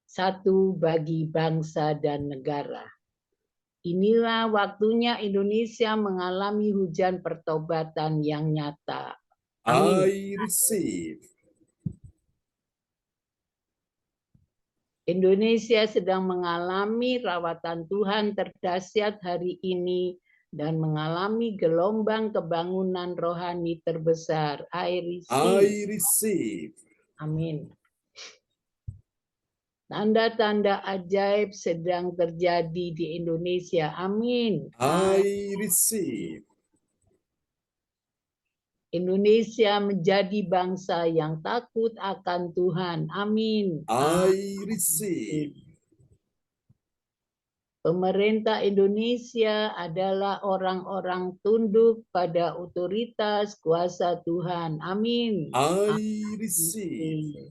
satu bagi bangsa dan negara. Inilah waktunya Indonesia mengalami hujan pertobatan yang nyata. Amin. I receive. Indonesia sedang mengalami rawatan Tuhan terdahsyat hari ini dan mengalami gelombang kebangunan rohani terbesar. I receive. I receive. Amin. Tanda-tanda ajaib sedang terjadi di Indonesia. Amin. I receive. Indonesia menjadi bangsa yang takut akan Tuhan. Amin. I receive. Pemerintah Indonesia adalah orang-orang tunduk pada otoritas kuasa Tuhan. Amin. I receive.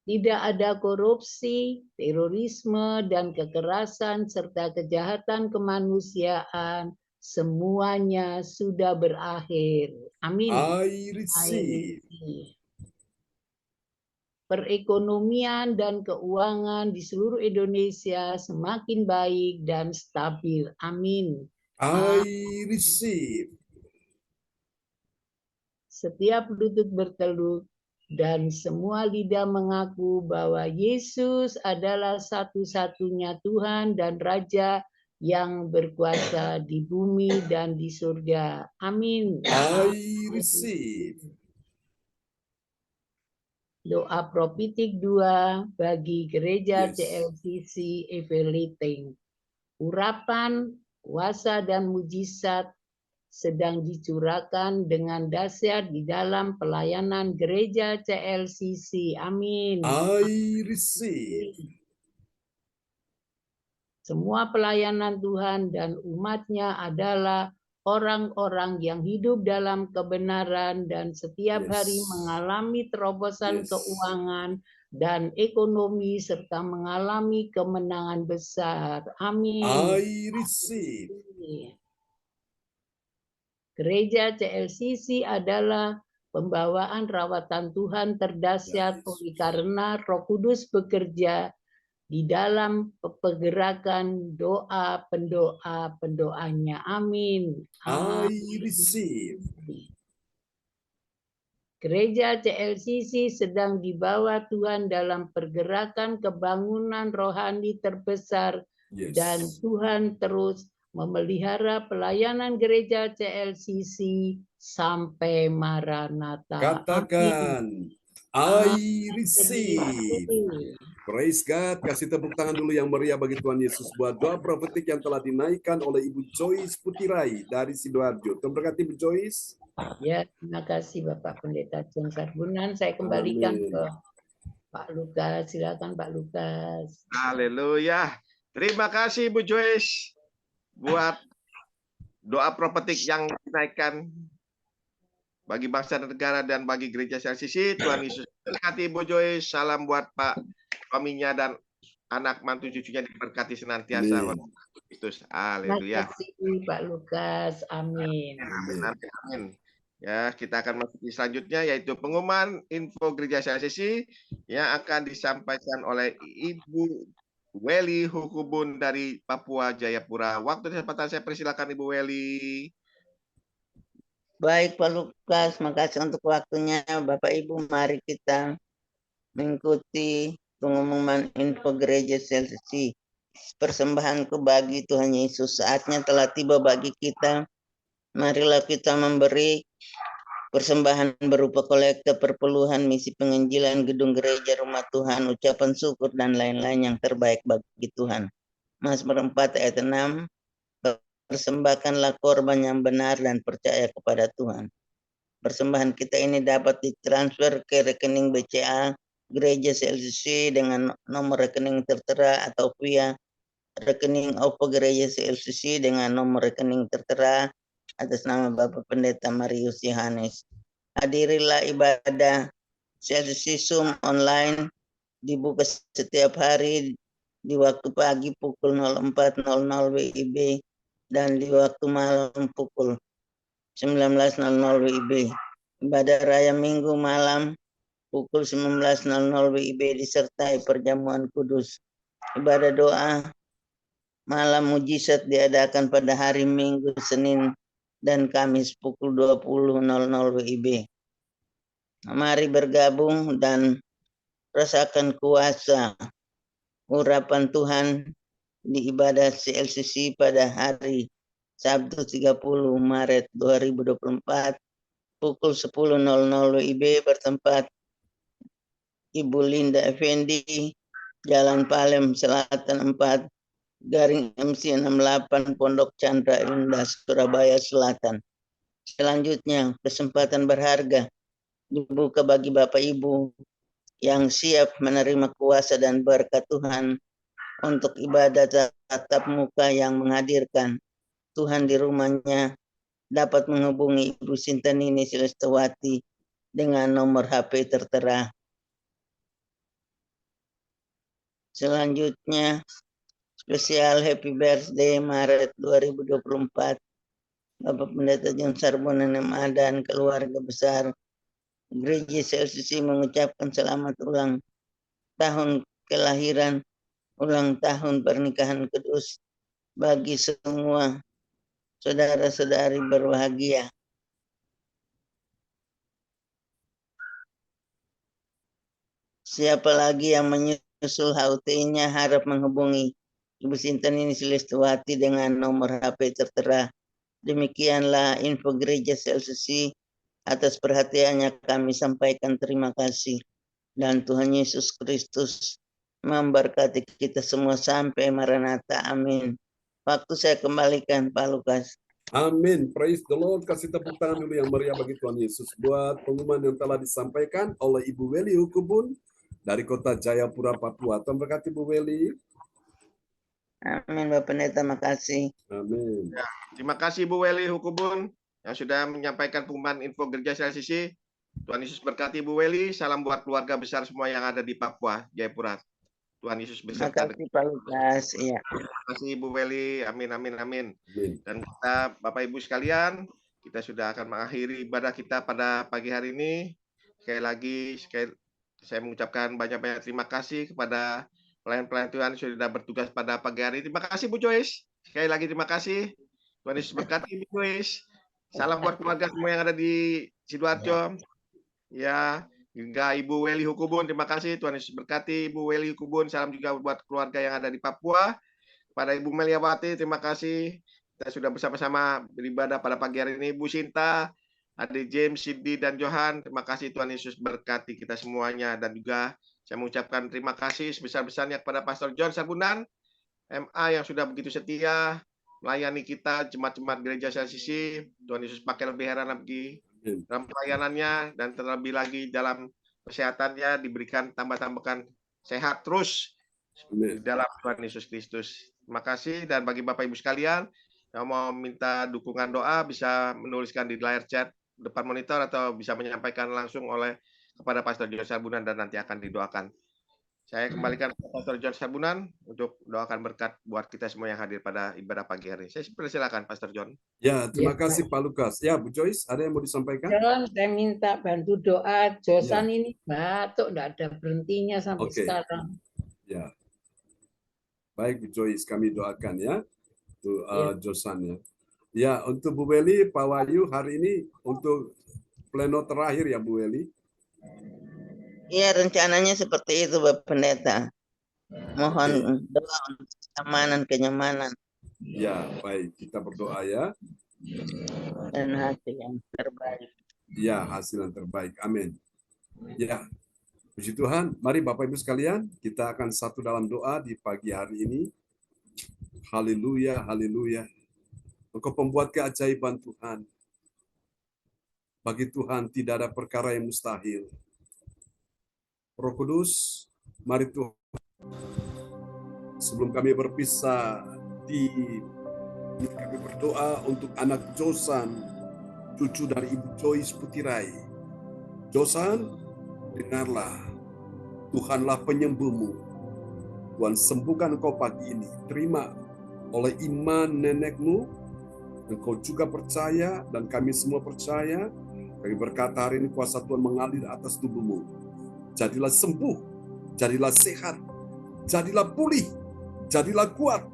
Tidak ada korupsi, terorisme, dan kekerasan, serta kejahatan kemanusiaan. Semuanya sudah berakhir. Amin. I receive. Perekonomian dan keuangan di seluruh Indonesia semakin baik dan stabil. Amin. I receive. Setiap lutut bertelur dan semua lidah mengaku bahwa Yesus adalah satu-satunya Tuhan dan Raja yang berkuasa di bumi dan di surga. Amin. I receive. Doa prophetik 2 bagi gereja Yes. CLCC Everything. Urapan, kuasa, dan mujizat sedang dicurahkan dengan dahsyat di dalam pelayanan gereja CLCC. Amin. I receive. Semua pelayanan Tuhan dan umatnya adalah orang-orang yang hidup dalam kebenaran dan setiap Yes. hari mengalami terobosan Yes. keuangan dan ekonomi serta mengalami kemenangan besar. Amin. I receive. Gereja CLCC adalah pembawaan rawatan Tuhan terdahsyat Yes. oleh karena Roh Kudus bekerja di dalam pergerakan doa pendoanya. Amin. I receive. Gereja CLCC sedang dibawa Tuhan dalam pergerakan kebangunan rohani terbesar. Yes. Dan Tuhan terus memelihara pelayanan gereja CLCC sampai Maranatha. Katakan, I receive. Praise God. Kasih tepuk tangan dulu yang meriah bagi Tuhan Yesus buat doa profetik yang telah dinaikkan oleh Ibu Joyce Putirai dari Sidoarjo. Tuhan berkati Ibu Joyce. Ya, terima kasih Bapak Pendeta John Sarbunan. Saya kembalikan Amin. ke Pak Lukas. Silakan Pak Lukas. Haleluya. Terima kasih Ibu Joyce buat doa prophetik yang dinaikkan bagi bangsa dan negara dan bagi gereja CLCC. Tuhan Yesus berkati Ibu Joyce. Salam buat Pak suaminya dan anak mantu cucunya diberkati senantiasa oleh Kristus. Terima Haleluya. kasih Pak Lukas. Amin. Amin, amin, amin. Ya, kita akan masuk di selanjutnya yaitu pengumuman info gereja CLCC yang akan disampaikan oleh Ibu Weli Hukubun dari Papua Jayapura. Waktu dan kesempatan saya persilakan Ibu Weli. Baik Pak Lukas, makasih untuk waktunya. Bapak Ibu, mari kita mengikuti pengumuman info gereja CLCC. Persembahanku bagi Tuhan Yesus, saatnya telah tiba bagi kita. Marilah kita memberi persembahan berupa kolekte perpuluhan, misi penginjilan, gedung gereja, rumah Tuhan, ucapan syukur, dan lain-lain yang terbaik bagi Tuhan. Mazmur 4 ayat 6, persembahkanlah korban yang benar dan percaya kepada Tuhan. Persembahan kita ini dapat ditransfer ke rekening BCA Gereja CLCC dengan nomor rekening tertera atau via rekening OVO Gereja CLCC dengan nomor rekening tertera atas nama Bapak Pendeta Marius Yohanes. Hadirilah ibadah CLCC Zoom online, dibuka setiap hari di waktu pagi pukul 04.00 WIB dan di waktu malam pukul 19.00 WIB. Ibadah raya minggu malam pukul 19.00 WIB disertai perjamuan kudus. Ibadah doa malam mujizat diadakan pada hari Minggu, Senin, dan Kamis pukul 20.00 WIB. Mari bergabung dan rasakan kuasa urapan Tuhan di ibadah CLCC pada hari Sabtu 30 Maret 2024 pukul 10.00 WIB bertempat Ibu Linda Effendi, Jalan Palem Selatan 4, garing MC 68, Pondok Chandra Indah, Surabaya Selatan. Selanjutnya, kesempatan berharga dibuka bagi Bapak Ibu yang siap menerima kuasa dan berkat Tuhan untuk ibadah tatap muka yang menghadirkan Tuhan di rumahnya, dapat menghubungi Ibu Sintanini Silestawati dengan nomor HP tertera. Selanjutnya, spesial Happy Birthday Maret 2024, Bapak Pendeta John Sarbonan MA dan keluarga besar Gereja CLCC mengucapkan selamat ulang tahun kelahiran, ulang tahun pernikahan kudus bagi semua saudara-saudari berbahagia. Siapa lagi yang menyusul HUT-nya harap menghubungi Ibu Sintanini Silestawati dengan nomor HP tertera. Demikianlah info gereja CLCC. Atas perhatiannya kami sampaikan terima kasih. Dan Tuhan Yesus Kristus memberkati kita semua sampai Maranatha. Amin. Waktu saya kembalikan Pak Lukas. Amin. Praise the Lord. Kasih tepuk tangan dulu yang meriah bagi Tuhan Yesus buat pengumuman yang telah disampaikan oleh Ibu Weli Hukubun dari Kota Jayapura, Papua. Tuhan berkati Ibu Weli. Amin Bapak Pendeta, makasih. Amin. Ya, terima kasih Bu Weli Hukubun yang sudah menyampaikan pengumuman info gereja CLCC. Tuhan Yesus berkati Bu Weli. Salam buat keluarga besar semua yang ada di Papua, Jayapura. Tuhan Yesus beserta. Makasih Pak Lukas. Iya. Terima kasih Bu Weli. Amin, amin, amin. Amin. Dan kita, Bapak Ibu sekalian, kita sudah akan mengakhiri ibadah kita pada pagi hari ini. Sekali lagi, saya mengucapkan banyak-banyak terima kasih kepada pelayan-pelayan Tuhan yang sudah bertugas pada pagi hari. Terima kasih Bu Joyce. Sekali lagi terima kasih. Tuhan Yesus berkati Bu Joyce. Salam buat keluarga semua yang ada di Sidoarjo. Ya, hingga Ibu Weli Hukubun, terima kasih. Tuhan Yesus berkati Ibu Weli Hukubun. Salam juga buat keluarga yang ada di Papua. Pada Ibu Meliawati, terima kasih. Kita sudah bersama-sama beribadah pada pagi hari ini. Bu Sinta, Adik James, Cindy, dan Johan, terima kasih. Tuhan Yesus berkati kita semuanya. Dan juga saya mengucapkan terima kasih sebesar-besarnya kepada Pastor John Sarbunan, MA yang sudah begitu setia melayani kita, jemaat-jemaat gereja CLCC. Tuhan Yesus pakai lebih heran lagi dalam pelayanannya, dan terlebih lagi dalam kesehatannya, diberikan tambah-tambahkan sehat terus di dalam Tuhan Yesus Kristus. Terima kasih. Dan bagi Bapak Ibu sekalian yang mau minta dukungan doa, bisa menuliskan di layar chat depan monitor atau bisa menyampaikan langsung kepada Pastor John Sarbunan dan nanti akan didoakan. Saya kembalikan ke Pastor John Sarbunan untuk doakan berkat buat kita semua yang hadir pada ibadah pagi hari. Saya persilakan Pastor John. Ya, terima kasih Pak Lukas. Ya, Bu Joyce, ada yang mau disampaikan? John, saya minta bantu doa. Josan ini batuk, enggak ada berhentinya sampai sekarang. Ya. Baik Bu Joyce, kami doakan ya untuk Ya. Josan ya. Ya, untuk Bu Weli, Pak Wahyu hari ini untuk pleno terakhir ya Bu Weli. Iya, rencananya seperti itu, Bapak Pendeta. Mohon Oke. doa untuk keamanan, kenyamanan, Ya, baik. Kita berdoa ya. dan hasil yang terbaik. Ya, hasil yang terbaik. Amin. Ya, puji Tuhan. Mari Bapak Ibu sekalian, kita akan satu dalam doa di pagi hari ini. Haleluya, haleluya. Engkau pembuat keajaiban Tuhan. Bagi Tuhan tidak ada perkara yang mustahil. Roh Kudus, mari Tuhan, sebelum kami berpisah kami berdoa untuk anak Josan, cucu dari Ibu Joyce Putirai. Josan, dengarlah, Tuhanlah penyembuhmu. Tuhan sembuhkan engkau pagi ini. Terima oleh iman nenekmu, engkau juga percaya dan kami semua percaya. Kami berkata hari ini kuasa Tuhan mengalir atas tubuhmu. Jadilah sembuh, jadilah sehat, jadilah pulih, jadilah kuat,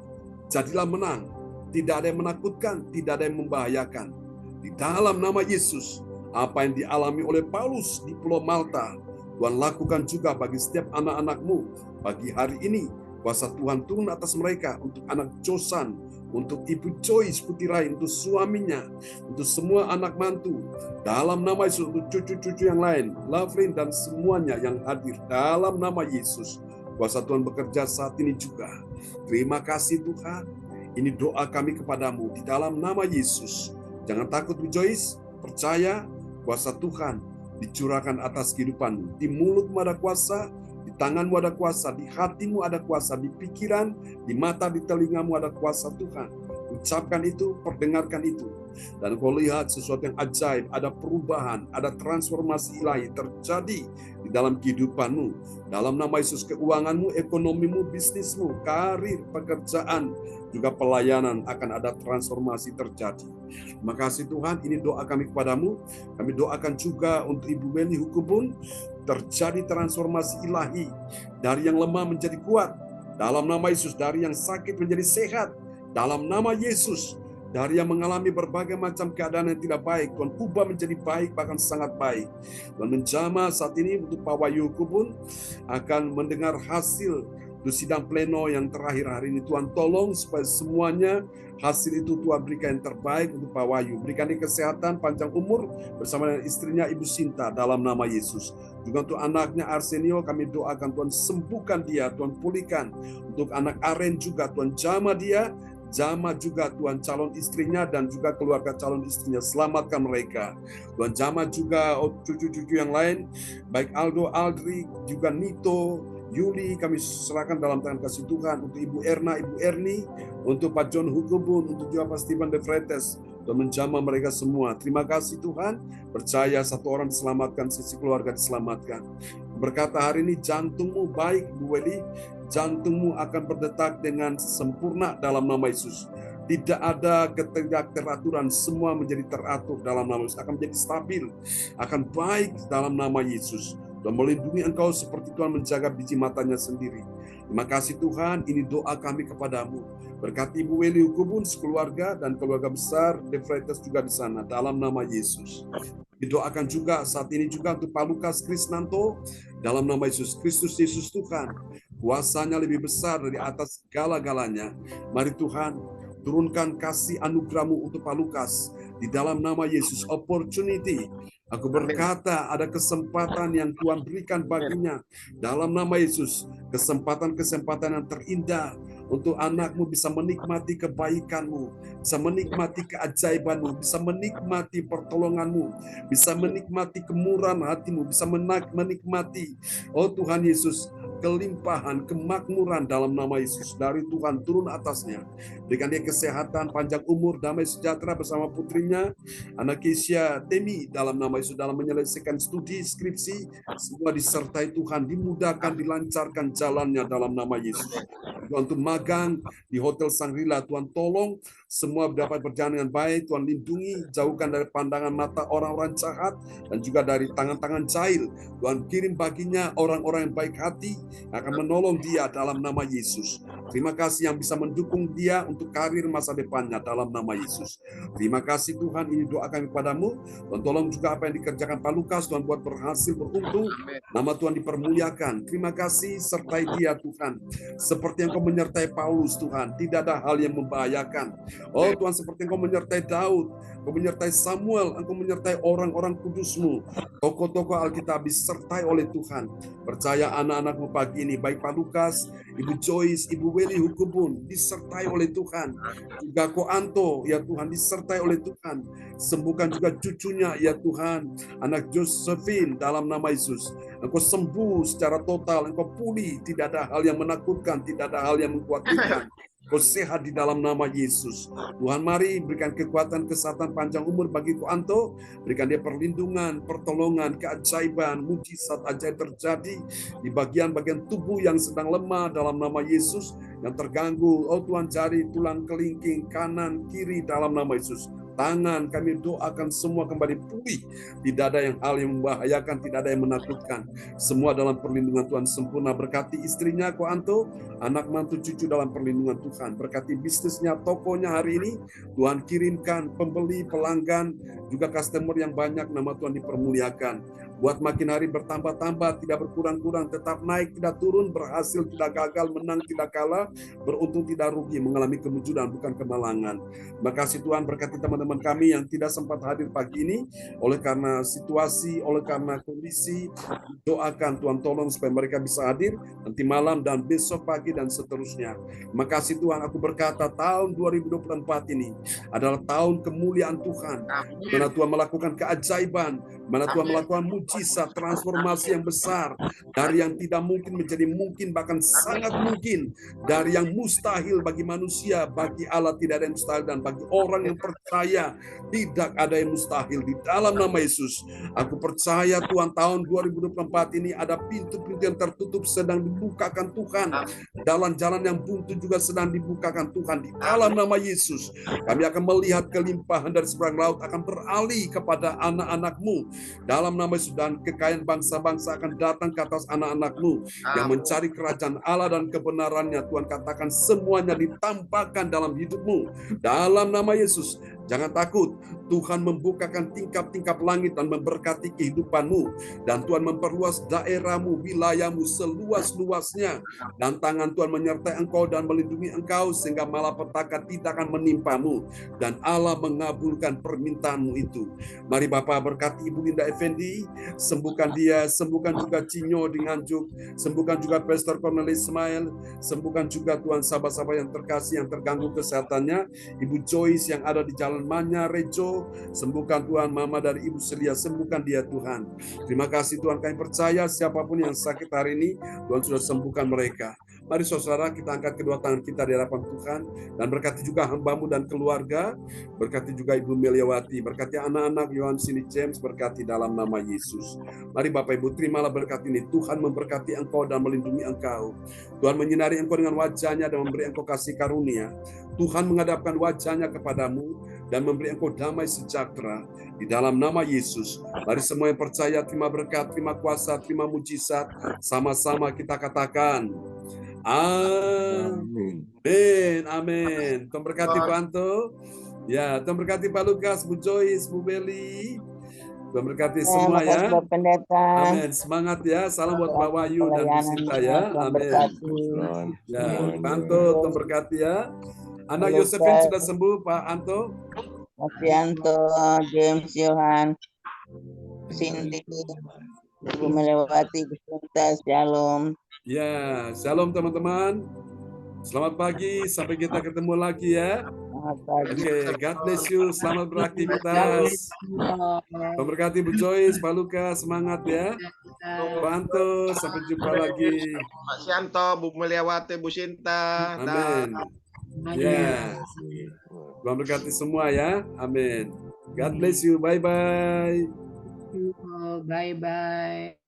jadilah menang. Tidak ada yang menakutkan, tidak ada yang membahayakan. Di dalam nama Yesus, apa yang dialami oleh Paulus di Pulau Malta, Tuhan lakukan juga bagi setiap anak-anakmu. Pagi hari ini, kuasa Tuhan turun atas mereka, untuk anak Josan, untuk Ibu Joyce Putirai, untuk suaminya, untuk semua anak mantu. Dalam nama Yesus, untuk cucu-cucu yang lain, Lovelyn dan semuanya yang hadir. Dalam nama Yesus, kuasa Tuhan bekerja saat ini juga. Terima kasih Tuhan. Ini doa kami kepadamu di dalam nama Yesus. Jangan takut Bu Joyce, percaya kuasa Tuhan dicurahkan atas kehidupanmu. Di mulutmu ada kuasa, di tanganmu ada kuasa, di hatimu ada kuasa, di pikiran, di mata, di telingamu ada kuasa Tuhan. Ucapkan itu, perdengarkan itu. Dan kau lihat sesuatu yang ajaib, ada perubahan, ada transformasi ilahi terjadi di dalam kehidupanmu. Dalam nama Yesus, keuanganmu, ekonomimu, bisnismu, karir, pekerjaan, juga pelayanan akan ada transformasi terjadi. Terima kasih Tuhan, ini doa kami kepadamu. Kami doakan juga untuk Ibu Weli Hukubun, terjadi transformasi ilahi, dari yang lemah menjadi kuat. Dalam nama Yesus, dari yang sakit menjadi sehat. Dalam nama Yesus, dari yang mengalami berbagai macam keadaan yang tidak baik, Tuhan ubah menjadi baik, bahkan sangat baik. Tuhan menjamah saat ini untuk Pak Wahyu Hukubun akan mendengar hasil untuk sidang pleno yang terakhir hari ini. Tuhan tolong supaya semuanya hasil itu Tuhan berikan yang terbaik untuk Pak Wahyu. Berikan dia kesehatan, panjang umur bersama dengan istrinya Ibu Sinta dalam nama Yesus. Juga untuk anaknya Arsenio kami doakan Tuhan sembuhkan dia, Tuhan pulihkan. Untuk anak Aren juga Tuhan jamah dia, jamah juga Tuhan calon istrinya dan juga keluarga calon istrinya, selamatkan mereka. Tuhan jamah juga cucu-cucu yang lain, baik Aldo, Aldri, juga Nito, Yuli, kami serahkan dalam tangan kasih Tuhan. Untuk Ibu Erna, Ibu Erni, untuk Pak John Hukubun, untuk juga Pak Stephen De Freitas, dan menjamah mereka semua. Terima kasih Tuhan, percaya satu orang diselamatkan, sisi keluarga diselamatkan. Berkata hari ini jantungmu baik Bu Weli, jantungmu akan berdetak dengan sempurna dalam nama Yesus. Tidak ada ketidakteraturan, semua menjadi teratur dalam nama Yesus, akan menjadi stabil, akan baik dalam nama Yesus. Dan melindungi engkau seperti Tuhan menjaga biji matanya sendiri. Terima kasih Tuhan, ini doa kami kepadamu. Berkati Ibu Weli Hukubun, sekeluarga dan keluarga besar De Freitas juga di sana, dalam nama Yesus. Didoakan juga saat ini juga untuk Pak Lukas Krisnanto, dalam nama Yesus. Kristus Yesus Tuhan, kuasanya lebih besar dari atas segala-galanya. Mari Tuhan, turunkan kasih anugerah-Mu untuk Pak Lukas, di dalam nama Yesus. Opportunity, aku berkata ada kesempatan yang Tuhan berikan baginya dalam nama Yesus. Kesempatan-kesempatan yang terindah untuk anakmu bisa menikmati kebaikanmu, bisa menikmati keajaibanmu, bisa menikmati pertolonganmu, bisa menikmati kemurahan hatimu, bisa menikmati, oh Tuhan Yesus, kelimpahan, kemakmuran dalam nama Yesus. Dari Tuhan turun atasnya. Berikan dia kesehatan, panjang umur, damai sejahtera bersama putrinya, anak Keisha Temi dalam nama Yesus, dalam menyelesaikan studi, skripsi, semua disertai Tuhan, dimudahkan, dilancarkan jalannya dalam nama Yesus. Tuhan untuk magang di Hotel Shangri-La. Tuhan tolong semua dapat berjalan dengan baik. Tuhan lindungi, jauhkan dari pandangan mata orang-orang jahat dan juga dari tangan-tangan jahil. Tuhan kirim baginya orang-orang yang baik hati yang akan menolong dia dalam nama Yesus. Terima kasih yang bisa mendukung dia untuk karir masa depannya dalam nama Yesus. Terima kasih Tuhan, ini doa kami padamu. Tuhan tolong juga apa yang dikerjakan Pak Lukas, Tuhan buat berhasil beruntung. Nama Tuhan dipermuliakan. Terima kasih sertai dia Tuhan. Seperti yang Kau menyertai Paulus Tuhan, tidak ada hal yang membahayakan. Oh Tuhan, seperti yang Kau menyertai Daud, Kau menyertai Samuel, Engkau menyertai orang-orang kudus-Mu. Tokoh-tokoh Alkitab disertai oleh Tuhan. Percaya anak-anak-Mu pagi ini, baik Pak Lukas, Ibu Joyce, Ibu Weli Hukubun, disertai oleh Tuhan. Juga Ko Anto, ya Tuhan, disertai oleh Tuhan. Sembuhkan juga cucunya, ya Tuhan, anak Josephine dalam nama Yesus. Engkau sembuh secara total, Engkau pulih, tidak ada hal yang menakutkan, tidak ada hal yang mengkhawatirkan. Kau sehat di dalam nama Yesus. Tuhan, mari berikan kekuatan, kesehatan, panjang umur bagi Ko Anto. Berikan dia perlindungan, pertolongan, keajaiban, mujizat ajaib terjadi di bagian-bagian tubuh yang sedang lemah dalam nama Yesus, yang terganggu. Oh Tuhan, jari, tulang kelingking, kanan, kiri dalam nama Yesus. Tangan, kami doakan semua kembali pulih. Tidak ada hal yang membahayakan, tidak ada yang menakutkan. Semua dalam perlindungan Tuhan sempurna. Berkati istrinya Ko Anto, anak mantu cucu dalam perlindungan Tuhan. Berkati bisnisnya, tokonya hari ini. Tuhan kirimkan pembeli, pelanggan, juga customer yang banyak. Nama Tuhan dipermuliakan. Buat makin hari bertambah-tambah, tidak berkurang-kurang, tetap naik, tidak turun, berhasil, tidak gagal, menang, tidak kalah, beruntung, tidak rugi, mengalami kemunculan, bukan kemalangan. Terima kasih Tuhan, berkati teman-teman kami yang tidak sempat hadir pagi ini, oleh karena situasi, oleh karena kondisi, doakan Tuhan tolong supaya mereka bisa hadir nanti malam dan besok pagi dan seterusnya. Terima kasih Tuhan, aku berkata tahun 2024 ini adalah tahun kemuliaan Tuhan, mana Tuhan melakukan keajaiban, mana Tuhan melakukan mujizat, transformasi yang besar, dari yang tidak mungkin menjadi mungkin, bahkan sangat mungkin, dari yang mustahil bagi manusia, bagi Allah tidak ada yang mustahil, dan bagi orang yang percaya tidak ada yang mustahil. Di dalam nama Yesus, aku percaya Tuhan, tahun 2024 ini ada pintu-pintu yang tertutup sedang dibukakan Tuhan, jalan-jalan yang buntu juga sedang dibukakan Tuhan. Di dalam nama Yesus, kami akan melihat kelimpahan dari seberang laut akan beralih kepada anak-anak-Mu dalam nama Yesus, dan kekayaan bangsa-bangsa akan datang ke atas anak-anak-Mu yang mencari kerajaan Allah dan kebenarannya. Tuhan, katakan semuanya ditampakkan dalam hidup-Mu dalam nama Yesus. Jangan takut, Tuhan membukakan tingkap-tingkap langit dan memberkati kehidupan-Mu, dan Tuhan memperluas daerah-Mu, wilayah-Mu seluas-luasnya, dan tangan Tuhan menyertai Engkau dan melindungi Engkau sehingga malapetaka tidak akan menimpa-Mu, dan Allah mengabulkan permintaan-Mu itu. Mari Bapak berkati Ibu Linda Effendi, sembuhkan dia, sembuhkan juga Cinyo di Nganjuk, sembuhkan juga Pastor Cornelis Ismail, sembuhkan juga Tuhan sahabat-sahabat yang terkasih yang terganggu kesehatannya, Ibu Joyce yang ada di Jalan Manya Rejo, sembuhkan Tuhan Mama dari Ibu Celia, sembuhkan dia Tuhan. Terima kasih Tuhan, kami percaya siapapun yang sakit hari ini, Tuhan sudah sembuhkan mereka. Mari saudara, kita angkat kedua tangan kita di hadapan Tuhan, dan berkati juga hamba-Mu dan keluarga, berkati juga Ibu Meliawati, berkati anak-anak Yohan Sini James, berkati dalam nama Yesus. Mari Bapak Ibu, terimalah berkat ini. Tuhan memberkati engkau dan melindungi engkau. Tuhan menyinari engkau dengan wajah-Nya dan memberi engkau kasih karunia. Tuhan menghadapkan wajah-Nya kepadamu dan memberi engkau damai sejahtera di dalam nama Yesus. Mari semua yang percaya terima berkat, terima kuasa, terima mujizat. Sama-sama kita katakan amin. Amin. Tuhan berkati Pak Anto. Ya, Tuhan berkati Pak Lukas, Bu Joyce, Bu Beli. Tuhan berkati semua ya. Amin. Semangat ya. Salam buat Pak Wahyu dan Bu Sinta ya. Amin. Ya, Pak Anto, Tuhan berkati ya. Anak Yosefin sudah sembuh, Pak Anto. Mas Yanto, James, Yohan, Cindy, Ibu Melewati, Sinta, Shalom. Ya, shalom teman-teman. Selamat pagi, sampai kita ketemu lagi ya. Oke, God bless you. Selamat beraktivitas. Memberkati Bu Joyce, Pak Lukas, semangat ya. Pak Anto, sampai jumpa lagi. Pak Sianto, Bu Meliawati, Bu Sinta. Amin. Ya, Tuhan berkati semua ya. Amin. God bless you. Bye-bye. Bye-bye.